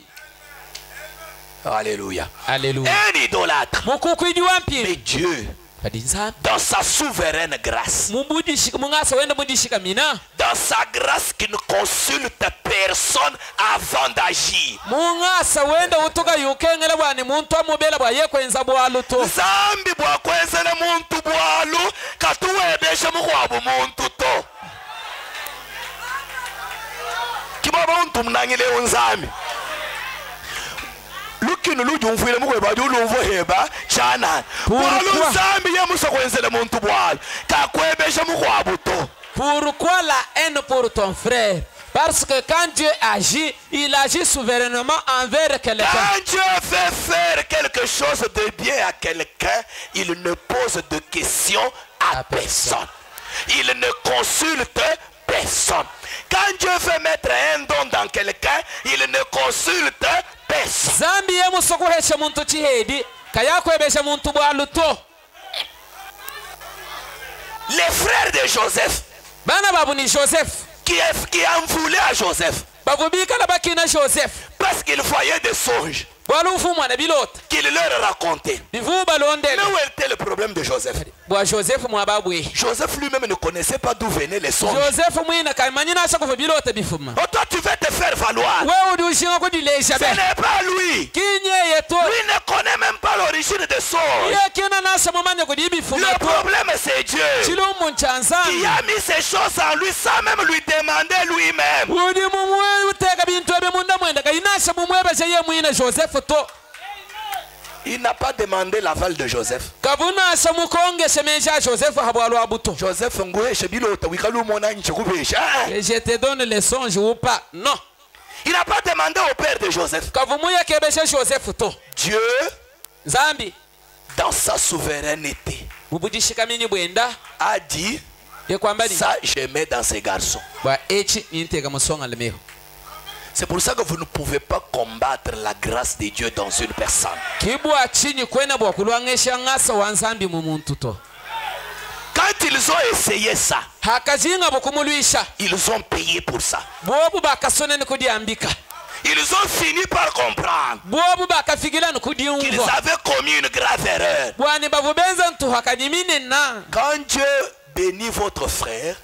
Alléluia. Alléluia. Un idolâtre. Mukukwidi Mais wampingu. Dieu, Kadi nsambi. dans sa souveraine grâce, Mubudishika mungasa wenda mudishika mina. dans sa grâce qui ne consulte personne avant d'agir, Mungasa wenda utuka yukengela bwani muntu amubela bwaye kwenza bwalu to. zambi bwakwenzele muntu bwalu katuwebeshe mukhwabu muntu to kibaba muntu mnangileyo nzami lukini lujumfile mukhwebadi ulumvo heba chanani bwalu nzambi yemusa kwenzele muntu bwalu kakwebeshe mukhwabu to. Pourquoi la haine pour ton frère? Parce que quand Dieu agit, il agit souverainement envers quelqu'un. Quand Dieu veut faire quelque chose de bien à quelqu'un, il ne pose de questions à personne. Il ne consulte personne. Quand Dieu veut mettre un don dans quelqu'un, il ne consulte personne. Zambi yemusokuhesha muntu chihedi, kayakwebesha muntu bwalu to. Les frères de Joseph, Bana babu ni Joseph. qui en voulaient à Joseph, Babubika la bakina Joseph. parce qu'il voyait des songes Bwalu ufumwa na bilota. qu'il leur racontait. Bivuba Mais londele. où était le problème de Joseph? Bwa Joseph mwababwe. Joseph lui-même ne connaissait pas d'où venaient les songes. Joseph mwina kamanyina asa kufa bilota bifuma. Oh, toi, tu veux te faire valoir. Wewe udushinga kudileisha Ce be. n'est pas lui. Kinye yeto. Lui ne connaît même pas l'origine des songes. Ye kina nasa mumanya kudibifuma Le to. problème, c'est Dieu Chilumu nchanza. qui a mis ces choses en lui sans même lui demander lui-même. Udi mumwe uteka bintu ebe munda mwenda kayinasha mumweba ye mwina Joseph to. Il n'a pas demandé l'aval de Joseph. Kavuna samukonge semenja Joseph habwalo abuto. Joseph ngweshe bilota wikalu mona nche kubesha. Et je te donne les songes ou pas. Non. Il n'a pas demandé au père de Joseph. Kavumuya kebesha Joseph to. Dieu, Zambi dans sa souveraineté, mubudishika mini bwenda a dit Ça, je mets dans ces garçons. C'est pour ça que vous ne pouvez pas combattre la grâce de Dieu dans une personne. Quand ils ont essayé ça, ils ont payé pour ça. Ils ont fini par comprendre qu'ils avaient commis une grave erreur. Quand Dieu bénit votre frère,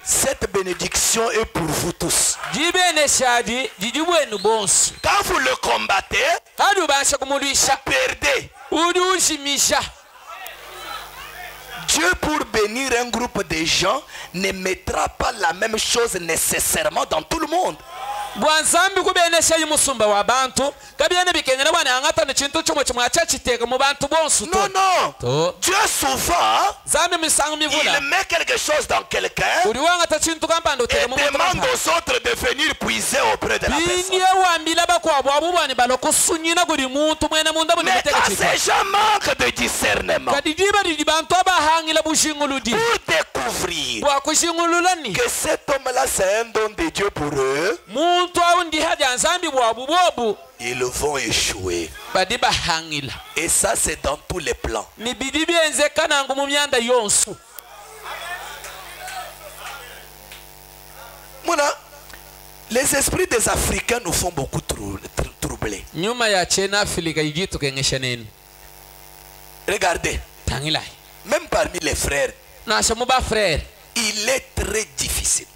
cette bénédiction est pour vous tous. Quand vous le combattez, vous perdez. Dieu, pour bénir un groupe de gens, ne mettra pas la même chose nécessairement dans tout le monde. Non, non. Dieu souvent, il met quelque chose dans quelqu'un et demande aux autres de venir puiser auprès de la personne. Mais quand ces gens manquent de discernement, pour découvrir que cet homme-là c'est un don de Dieu pour eux, ils vont échouer. Et ça, c'est dans tous les plans. Les esprits des Africains nous font beaucoup troubler. Regardez, même parmi les frères, il est très difficile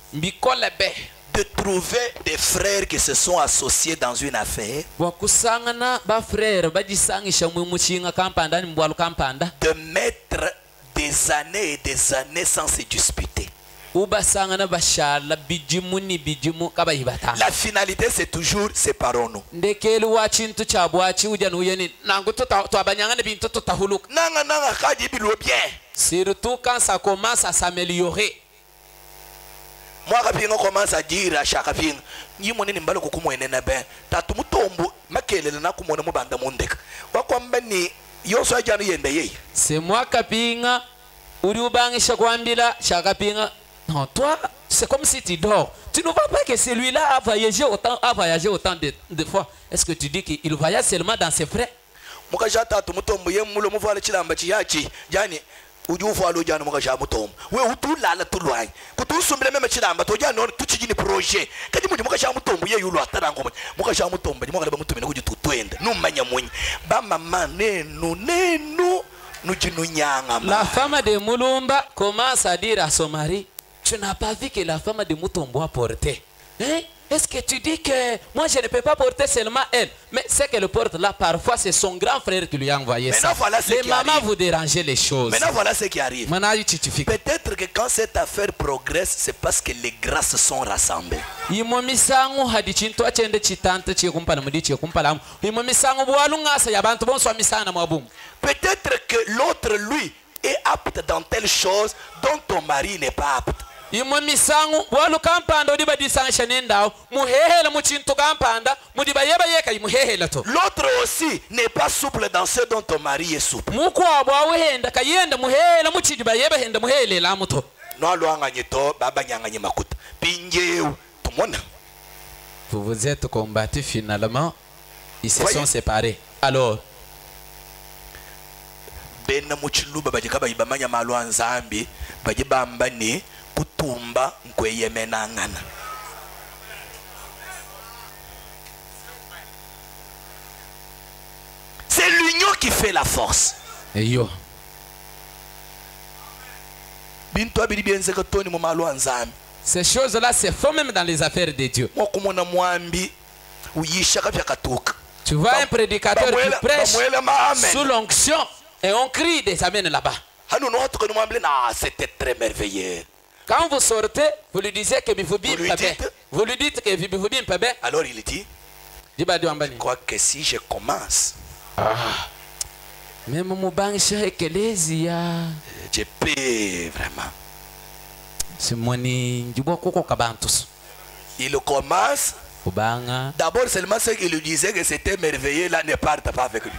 de trouver des frères qui se sont associés dans une affaire, de mettre des années et des années sans se disputer. La finalité, c'est toujours séparons-nous. Surtout quand ça commence à s'améliorer. Moi, quand on commence à dire à chaque fois, c'est moi Kapinga, Uriubangisha Kwambila, Chakapinga. Non, toi, c'est comme si tu dors. Tu ne vois pas que celui-là a voyagé autant de fois. Est-ce que tu dis qu'il voyage seulement dans ses frères? La femme de Mulumba commence à dire à son mari, tu n'as pas vu que la femme de Mutombo a porté, hein? Est-ce que tu dis que moi je ne peux pas porter seulement elle? Mais ce qu'elle porte là, parfois c'est son grand frère qui lui a envoyé ça. Voilà, les mamans vous dérangez les choses. Maintenant voilà ce qui arrive. Peut-être que quand cette affaire progresse, c'est parce que les grâces sont rassemblées. Peut-être que l'autre lui est apte dans telle chose dont ton mari n'est pas apte. L'autre aussi n'est pas souple dans ce dont ton mari est souple. Vous vous êtes combattus finalement, ils se sont séparés. Alors, c'est l'union qui fait la force. Yo. Ces choses-là se font même dans les affaires de Dieu. Tu vois un prédicateur qui prêche sous l'onction et on crie des amens là-bas. C'était très merveilleux. Quand vous sortez, vous lui disiez que vous lui dites que alors il dit, je crois que si je commence, même je peux vraiment. Il commence. D'abord seulement ceux qui lui disaient que c'était merveilleux là ne partent pas avec lui.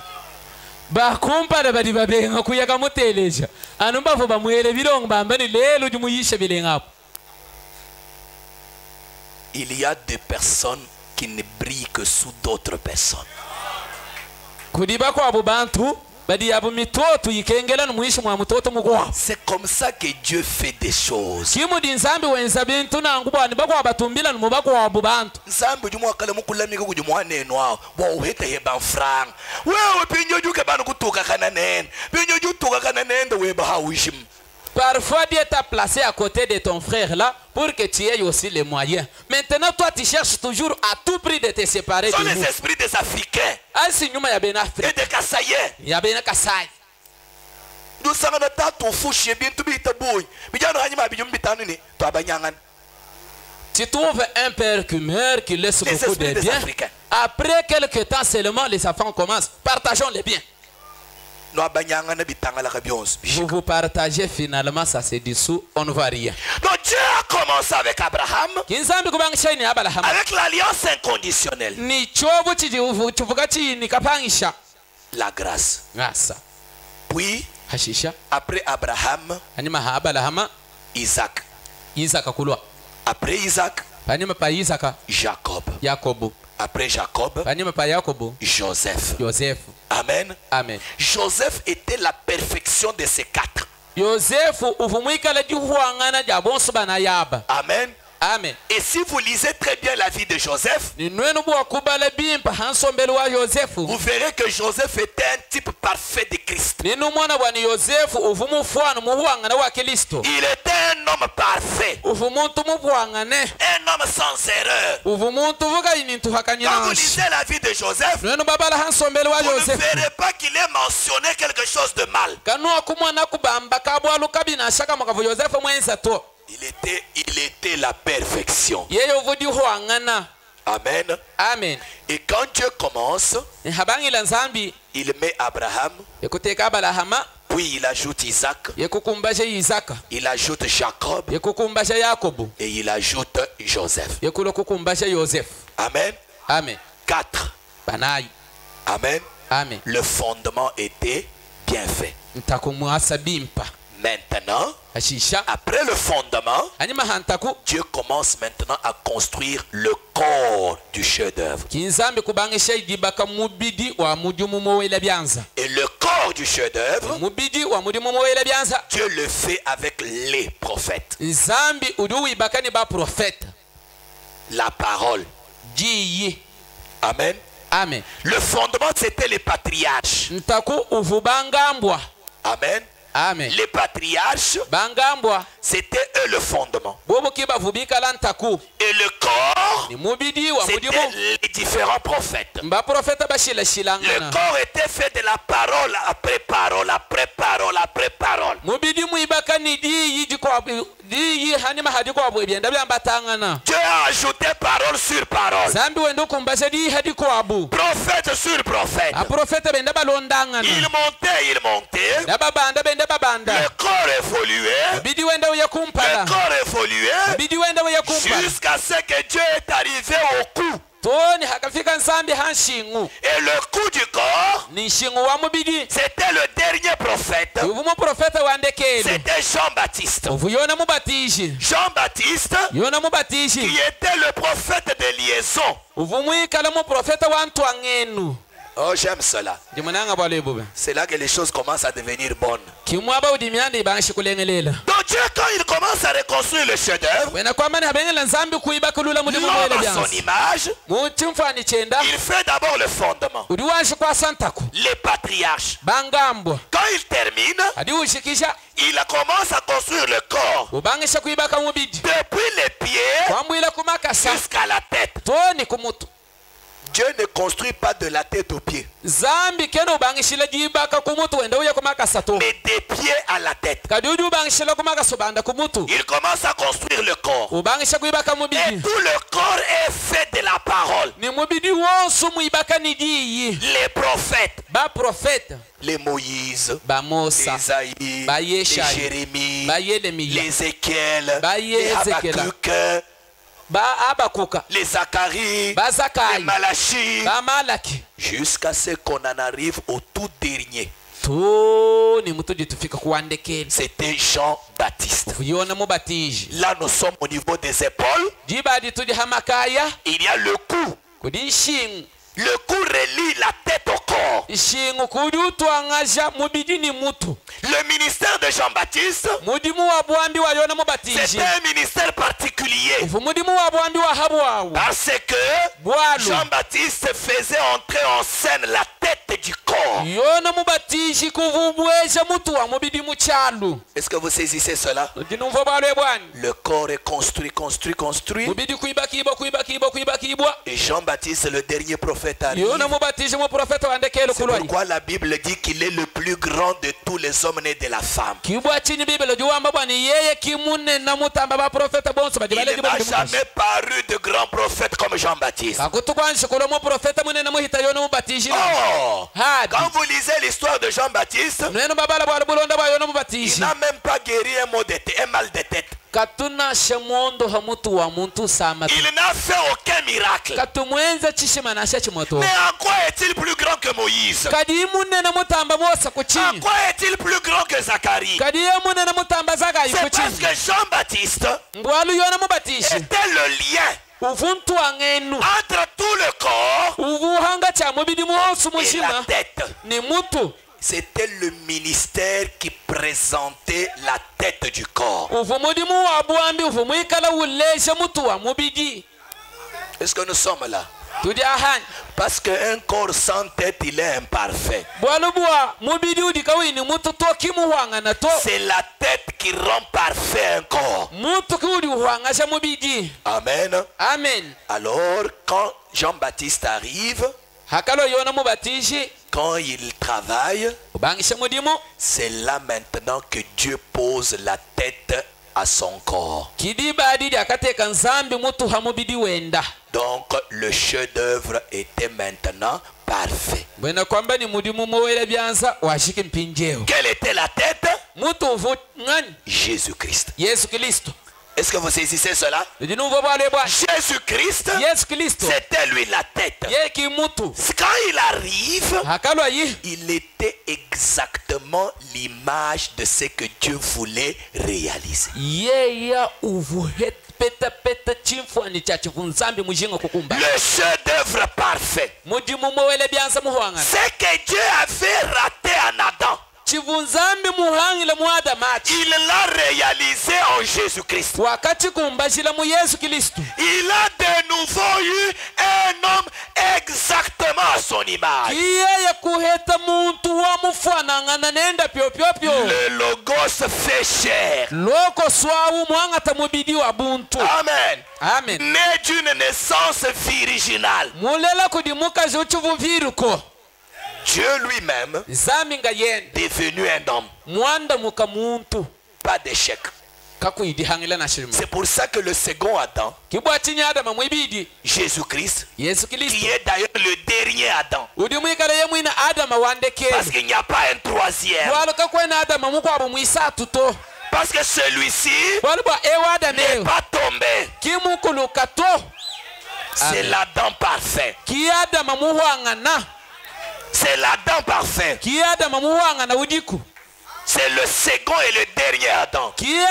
bakumpala bali babenga kuyaga muteleja anu bavo bamwele bilongo bambani lelo jumuyisha bilengapo. Il y a des personnes qui ne brillent que sous d'autres personnes. Kudiba kwa abo bantu badi abo mitoto yikengela numuishi mwa mtoto mugwa. C'est comme ça que Dieu fait des choses. Kimu di nzambi wenza bintu na ngubwa ni bakwa batumbila numubakwa abo bantu. Nzambi jumwa kala mukulamika kujumwa neno wa uhete heba franc. Wewe pinyo juke banu kutuka kana nene. Pinyo jutuka kana nende weba hawishim. Parfois Dieu t'a placé à côté de ton frère là pour que tu aies aussi les moyens. Maintenant toi tu cherches toujours à tout prix de te séparer de nous. Ce sont les esprits des Africains. Asi nyuma ya ben Afrique. Et des Kasaïens. Ya ben Kasai. Nous sommes dans ta ton fouché bien tout bita boy. Bijano hanyima bijum bitanu ni to abanyangan. Tu trouves un père qui laisse les beaucoup de biens. Après quelques temps seulement les enfants commencent. Partageons les biens. Vous vous partagez finalement, ça se dissout, on ne voit rien. Donc Dieu a commencé avec Abraham, avec l'alliance inconditionnelle. La grâce. Puis, après Abraham, Isaac. Après Isaac, Jacob. Après Jacob, Joseph. Amen. Amen. Joseph était la perfection de ces quatre. Amen. Amen. Et si vous lisez très bien la vie de Joseph, vous verrez que Joseph était un type parfait de Christ. Il était un homme parfait. Un homme sans erreur. Quand vous lisez la vie de Joseph, vous ne verrez pas qu'il ait mentionné quelque chose de mal. Il était la perfection. Amen. Amen. Et quand Dieu commence, il met Abraham, puis il ajoute Isaac, il ajoute Jacob, et il ajoute Joseph. Amen. Amen. 4. Amen. Amen. Le fondement était bien fait. Maintenant, après le fondement, Dieu commence maintenant à construire le corps du chef-d'œuvre. Et le corps du chef-d'œuvre, Dieu le fait avec les prophètes. La parole. Amen. Amen. Le fondement, c'était les patriarches. Amen. Amen. Les patriarches, c'était eux le fondement. Et le corps, c'était les différents prophètes. Le corps était fait de la parole après parole, après parole, après parole. Dieu a ajouté parole sur parole. Prophète sur prophète. Il montait. Le corps évoluait. Le corps évoluait jusqu'à ce que Dieu est arrivé au cou. Et le cou du corps, c'était le dernier prophète. C'était Jean-Baptiste. Jean-Baptiste, qui était le prophète de liaison. Oh, j'aime cela. C'est là que les choses commencent à devenir bonnes. Donc Dieu, quand il commence à reconstruire le chef-d'œuvre, l'homme à son image, il fait d'abord le fondement. Les patriarches. Quand il termine, il commence à construire le corps. Depuis les pieds jusqu'à la tête. Dieu ne construit pas de la tête aux pieds, mais des pieds à la tête. Il commence à construire le corps. Et tout le corps est fait de la parole. Les prophètes, les Moïse, les Isaïe, les Jérémie, les Ézéchiel, les Habakkuk. les Zacharie, les Malachi, jusqu'à ce qu'on en arrive au tout dernier. C'était Jean-Baptiste. Là, nous sommes au niveau des épaules. Il y a le cou. Le cou relie la tête au corps. Le ministère de Jean-Baptiste, c'était un ministère particulier. Parce que Jean-Baptiste faisait entrer en scène la tête du corps. Est-ce que vous saisissez cela? Le corps est construit. Et Jean-Baptiste, le dernier prophète, arrive. C'est pourquoi la Bible dit qu'il est le plus grand de tous les hommes nés de la femme. Il n'a jamais paru de grand prophète comme Jean-Baptiste. Oh, quand vous lisez l'histoire de Jean-Baptiste, il n'a même pas guéri un mal de tête. Il n'a fait aucun miracle. Mais en quoi est-il plus grand que Moïse? En quoi est-il plus grand que Zacharie? C'est parce que Jean-Baptiste était le lien entre tout le corps et la tête. C'était le ministère qui présentait la tête du corps. Est-ce que nous sommes là? Parce qu'un corps sans tête, il est imparfait. C'est la tête qui rend parfait un corps. Amen. Amen. Alors, quand Jean-Baptiste arrive, quand il travaille, c'est là maintenant que Dieu pose la tête à son corps. Donc le chef-d'œuvre était maintenant parfait. Quelle était la tête? Jésus-Christ. Est-ce que vous saisissez cela? Jésus-Christ, c'était lui la tête. Quand il arrive, il était exactement l'image de ce que Dieu voulait réaliser. Le chef-d'œuvre parfait. Ce que Dieu avait raté en Adam, il l'a réalisé en Jésus-Christ. Il a de nouveau eu un homme exactement à son image. Le Logos fait chair. Amen. Amen. Né d'une naissance virginale. Dieu lui-même devenu un homme. Pas d'échec. C'est pour ça que le second Adam, Jésus-Christ, qui est d'ailleurs le dernier Adam, parce qu'il n'y a pas un troisième, parce que celui-ci n'est pas tombé, c'est l'Adam parfait. C'est l'Adam parfait. C'est le second et le dernier Adam. Le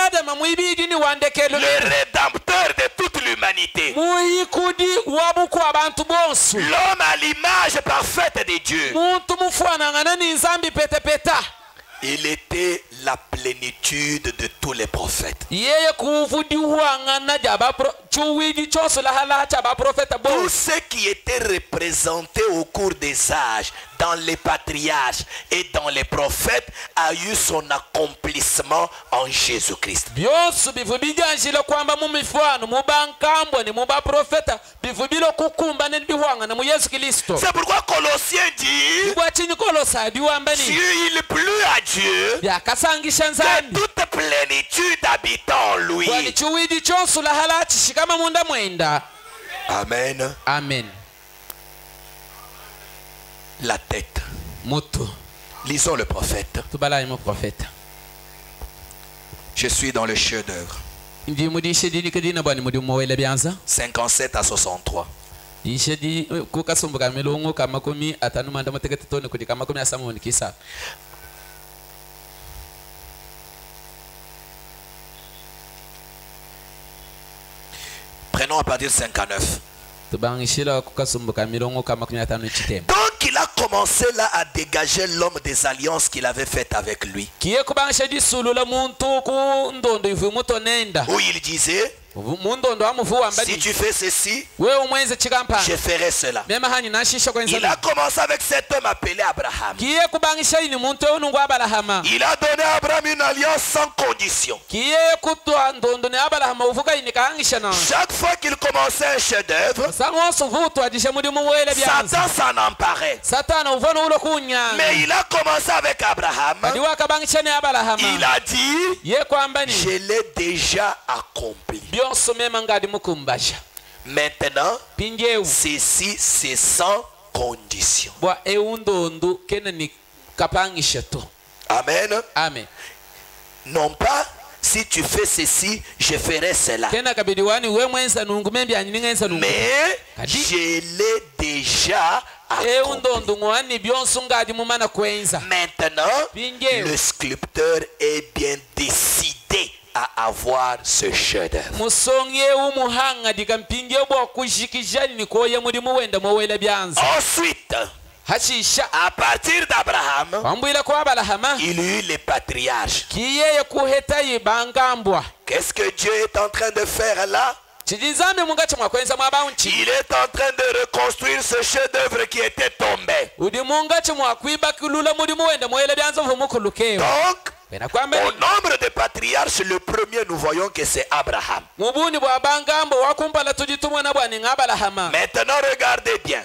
rédempteur de toute l'humanité. L'homme à l'image parfaite de Dieu. Il était la plénitude de tous les prophètes. Tout ce qui était représenté au cours des âges, dans les patriarches et dans les prophètes, a eu son accomplissement en Jésus-Christ. C'est pourquoi Colossiens dit, Dieu il plut à Dieu que toute plénitude habitant en lui. Amen. Amen. La tête. Lisons le prophète. Je suis dans le chef-d'œuvre. 57 à 63. Prenons à partir de 59. Donc il a commencé là à dégager l'homme des alliances qu'il avait faites avec lui. Où il disait, si tu fais ceci, je ferai cela. Il a commencé avec cet homme appelé Abraham. Il a donné à Abraham une alliance sans condition. Chaque fois qu'il commençait un chef-d'œuvre, Satan s'en emparait. Mais il a commencé avec Abraham. Il a dit, je l'ai déjà accompli. Maintenant, ceci c'est sans condition. Amen. Amen. Non pas, si tu fais ceci, je ferai cela. Mais je l'ai déjà accompli. Maintenant, le sculpteur est bien décidé à avoir ce chef-d'œuvre. Ensuite, à partir d'Abraham, il y eut les patriarches. Qu'est-ce que Dieu est en train de faire là? Il est en train de reconstruire ce chef-d'œuvre qui était tombé. Donc, au nombre de patriarches, le premier, nous voyons que c'est Abraham. Maintenant, regardez bien.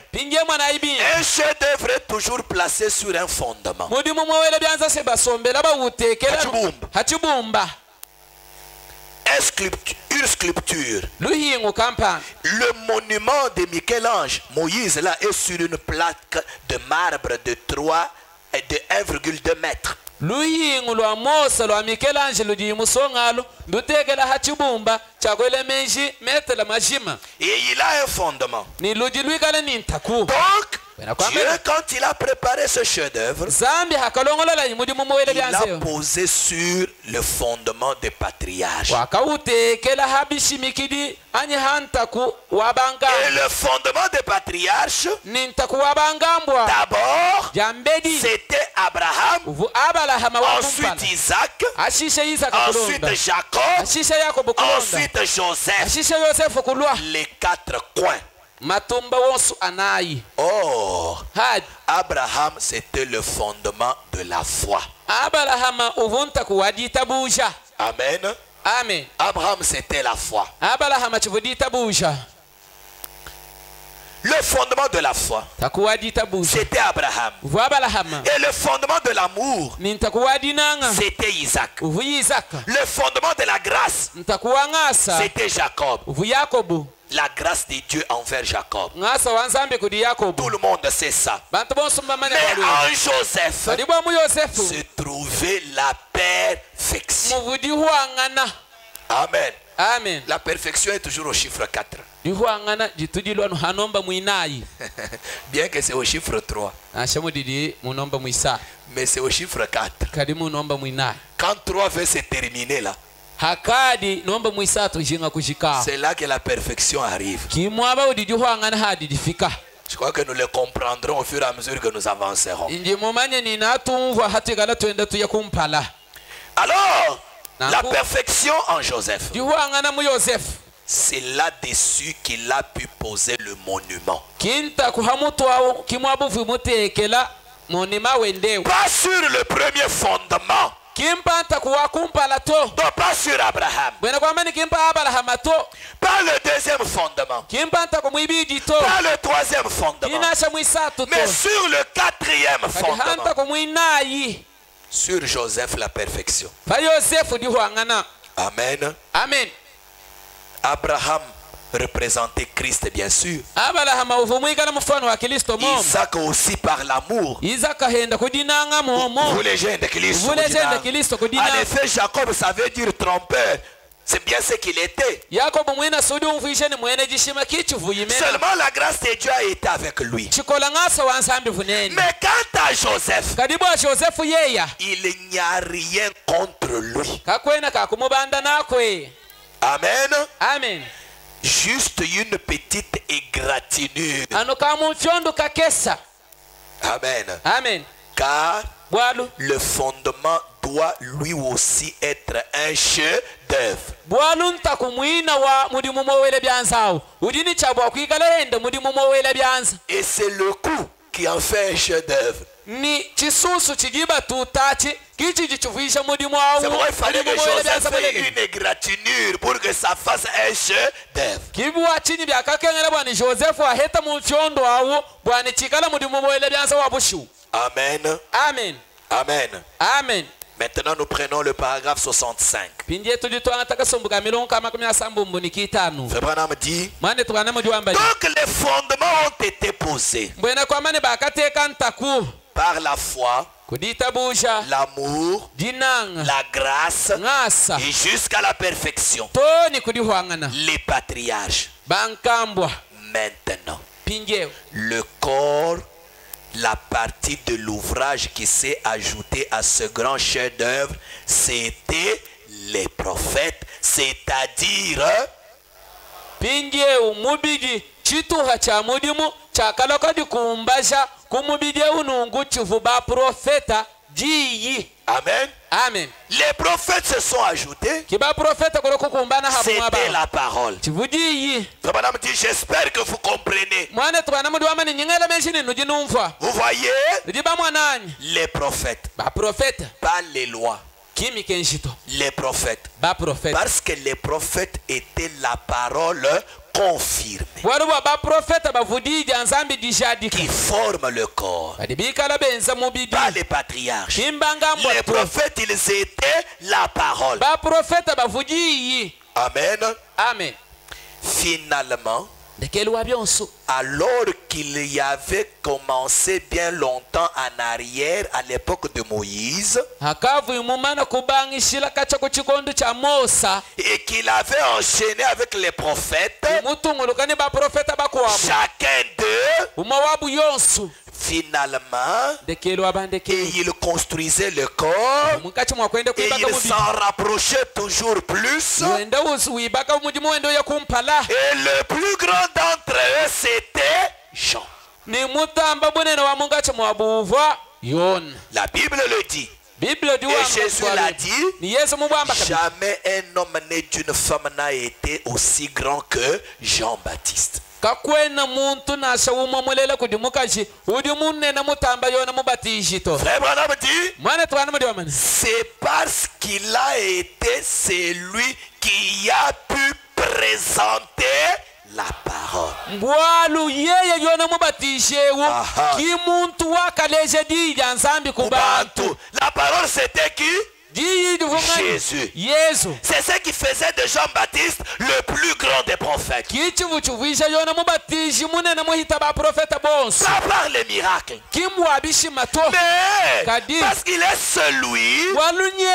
Un chef-d'œuvre est toujours placé sur un fondement. Une sculpture. Le monument de Michel-Ange, Moïse, là, est sur une plaque de marbre de 3 et de 1,2 mètres. Et il a un fondement. Donc, Dieu, quand il a préparé ce chef-d'œuvre, il a posé sur le fondement des patriarches. Et le fondement des patriarches, d'abord, c'était Abraham, ensuite Isaac, ensuite Jacob, ensuite Joseph. Les 4 coins. Or, Abraham, c'était le fondement de la foi. Amen. Amen. Abraham, c'était la foi. Le fondement de la foi, c'était Abraham. Et le fondement de l'amour, c'était Isaac. Le fondement de la grâce, c'était Jacob. La grâce de Dieu envers Jacob. Tout le monde sait ça. Mais en Joseph se trouvait la perfection. Amen. Amen. La perfection est toujours au chiffre 4. Bien que c'est au chiffre 3. Mais c'est au chiffre 4. Quand 3 veut se terminer là, c'est là que la perfection arrive. Je crois que nous le comprendrons au fur et à mesure que nous avancerons. Alors, la perfection en Joseph, c'est là-dessus qu'il a pu poser le monument. Pas sur le premier fondement. Donc pas sur Abraham. Pas le deuxième fondement. Pas le troisième fondement. Mais sur le 4e fondement. Sur Joseph, la perfection. Amen. Amen. Abraham représentait Christ, bien sûr. Isaac aussi par l'amour. Vous les gens de Christ. En effet, Jacob, ça veut dire trompeur. C'est bien ce qu'il était. Seulement la grâce de Dieu a été avec lui. Mais quant à Joseph, il n'y a rien contre lui. Amen. Amen. Juste une petite égratignure. Amen. Amen. Car le fondement doit lui aussi être un chef-d'œuvre. Et c'est le coup qui en fait un chef-d'œuvre. C'est pourquoi il fallait que Joseph fasse une égratignure pour que ça fasse un chef-d'œuvre. Amen. Amen. Amen. Amen. Maintenant, nous prenons le paragraphe 65. Frère Branham dit, donc les fondements ont été posés par la foi, l'amour, la grâce et jusqu'à la perfection. Les patriarches. Maintenant, le corps, la partie de l'ouvrage qui s'est ajoutée à ce grand chef-d'œuvre, c'était les prophètes, c'est-à-dire Amen. Amen. Les prophètes se sont ajoutés. C'était la parole. Madame dit, j'espère que vous comprenez. Vous voyez, les prophètes, pas les lois. Les prophètes. Parce que les prophètes étaient la parole confirmée qui forme le corps. Pas les patriarches. Les prophètes, ils étaient la parole. Amen. Amen. Finalement, alors qu'il y avait commencé bien longtemps en arrière à l'époque de Moïse et qu'il avait enchaîné avec les prophètes, chacun d'eux finalement, et il construisait le corps et il s'en rapprochait toujours plus, et le plus grand d'entre eux c'était Jean. La Bible le dit. Et Jésus l'a dit, jamais un homme né d'une femme n'a été aussi grand que Jean-Baptiste. Frère Branham dit, c'est parce qu'il a été celui qui a pu présenter la parole. La parole c'était qui? Jésus. C'est ce qui faisait de Jean-Baptiste le plus grand des prophètes. Pas par les miracles, mais parce qu'il est celui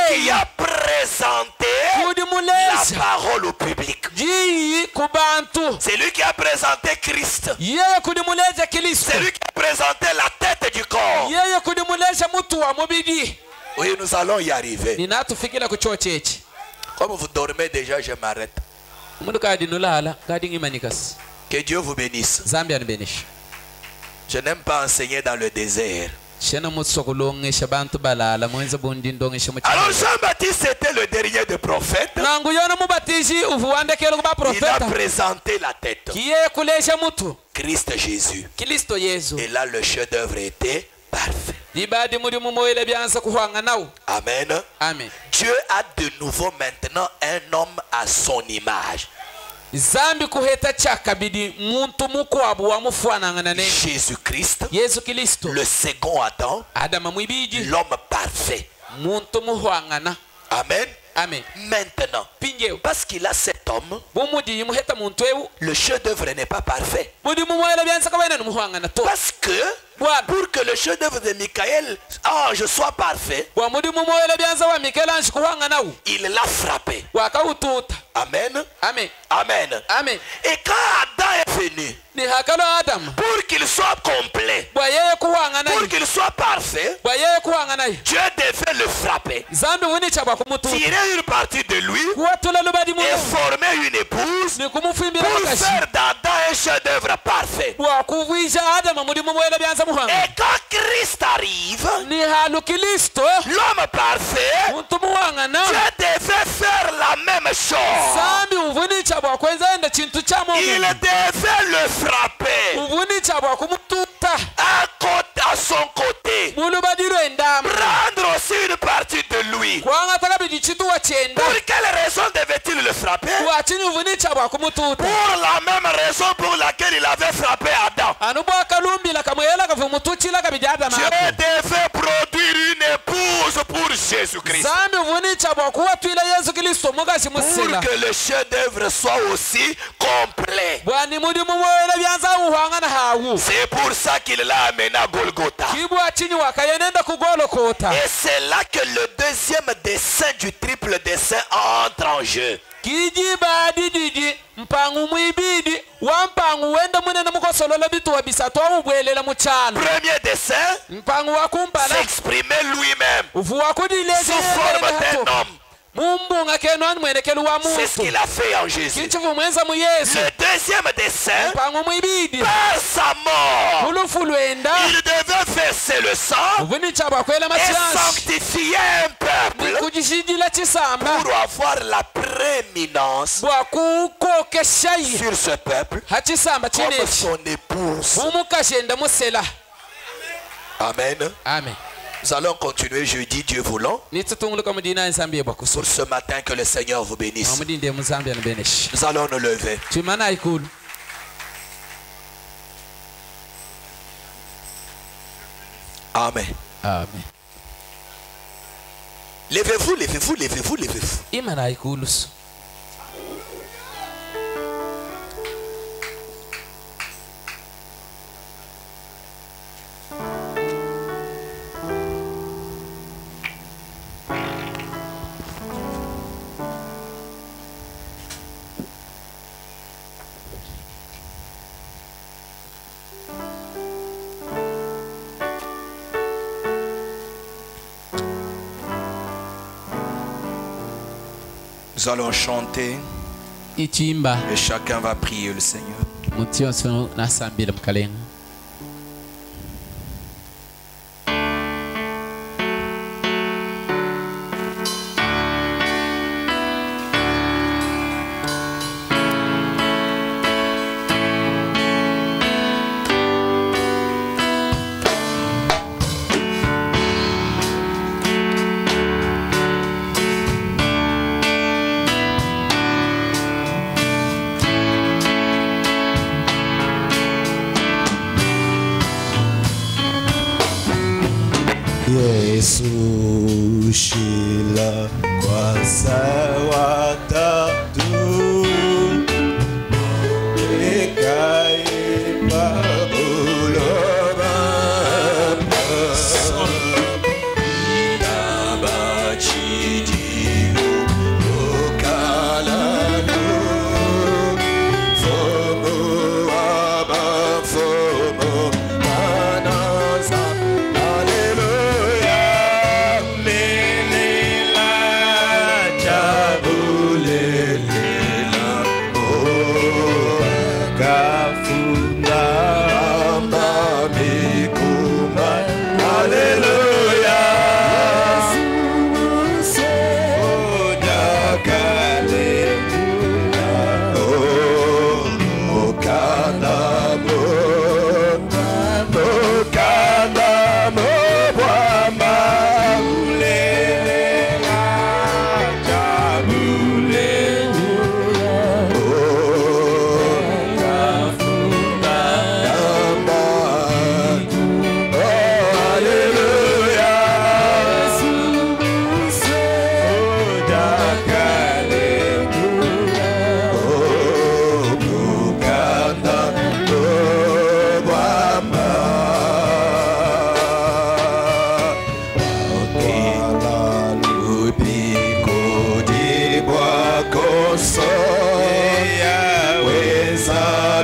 qui a présenté la parole au public. C'est lui qui a présenté Christ. C'est lui qui a présenté la tête du corps. Oui, nous allons y arriver. Comme vous dormez déjà, je m'arrête. Que Dieu vous bénisse. Je n'aime pas enseigner dans le désert. Alors Jean-Baptiste était le dernier des prophètes. Il a présenté la tête. Christ Jésus. Et là le chef-d'œuvre était parfait. Amen. Amen. Dieu a de nouveau maintenant un homme à son image. Jésus-Christ, le second Adam, l'homme parfait. Amen. Amen. Maintenant, parce qu'il a cet homme, le chef-d'œuvre n'est pas parfait. Parce que pour que le chef-d'œuvre de Michael, ange, soit parfait, il l'a frappé. Amen. Amen. Amen. Amen. Et quand Adam est venu, pour qu'il soit complet, pour qu'il soit parfait, Dieu devait le frapper, tirer une partie de lui et former une épouse pour faire d'Adam un chef-d'œuvre parfait. Et quand Christ arrive, l'homme parfait, Dieu devait faire la même chose. Il devait le frapper à son côté, prendre aussi une partie de lui. Pour quelle raison devait-il le frapper? Pour la même raison pour laquelle il avait frappé Adam. Dieu devait produire une épouse pour Jésus-Christ, pour que le chef-d'œuvre soit aussi complet. C'est pour ça qu'il l'a amené à Golgotha. Et c'est là que le deuxième dessein du triple dessein entre en jeu. Premier dessein, s'exprimer lui-même sous forme d'un homme. C'est ce qu'il a fait en Jésus. Le deuxième dessein, par sa mort, il devait verser le sang et sanctifier un peuple pour avoir la prééminence sur ce peuple comme son épouse. Amen. Amen. Nous allons continuer jeudi, Dieu voulant. Pour ce matin, que le Seigneur vous bénisse. Nous allons nous lever. Amen. Amen. Levez-vous, levez-vous, levez-vous, levez-vous. Nous allons chanter et chacun va prier le Seigneur. Yesu shila kwa sawa tatu ekai pabuloba abachidi okalalo fomo abafomo anaza. Hallelujah.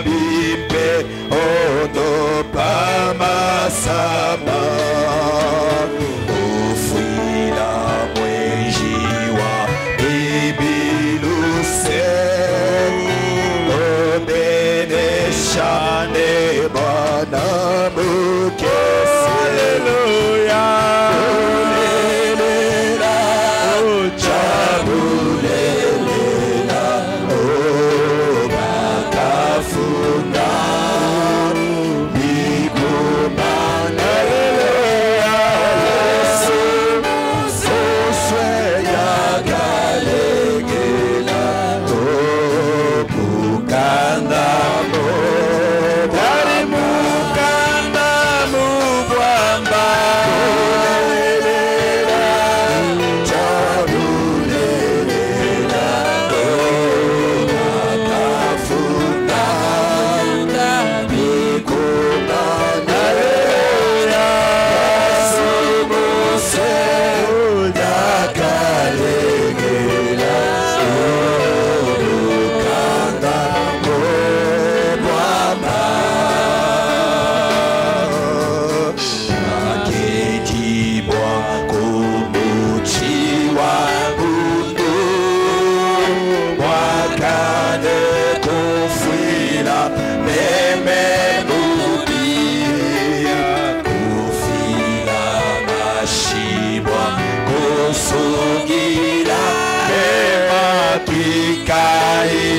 bimpe ono pamasama ofwila mwenjiwa bibiluse obeneshane bana mukese haleluya olelela ochabulelela obakafuna bikumana haleluya Yesu sosweya galegela obukanda Kai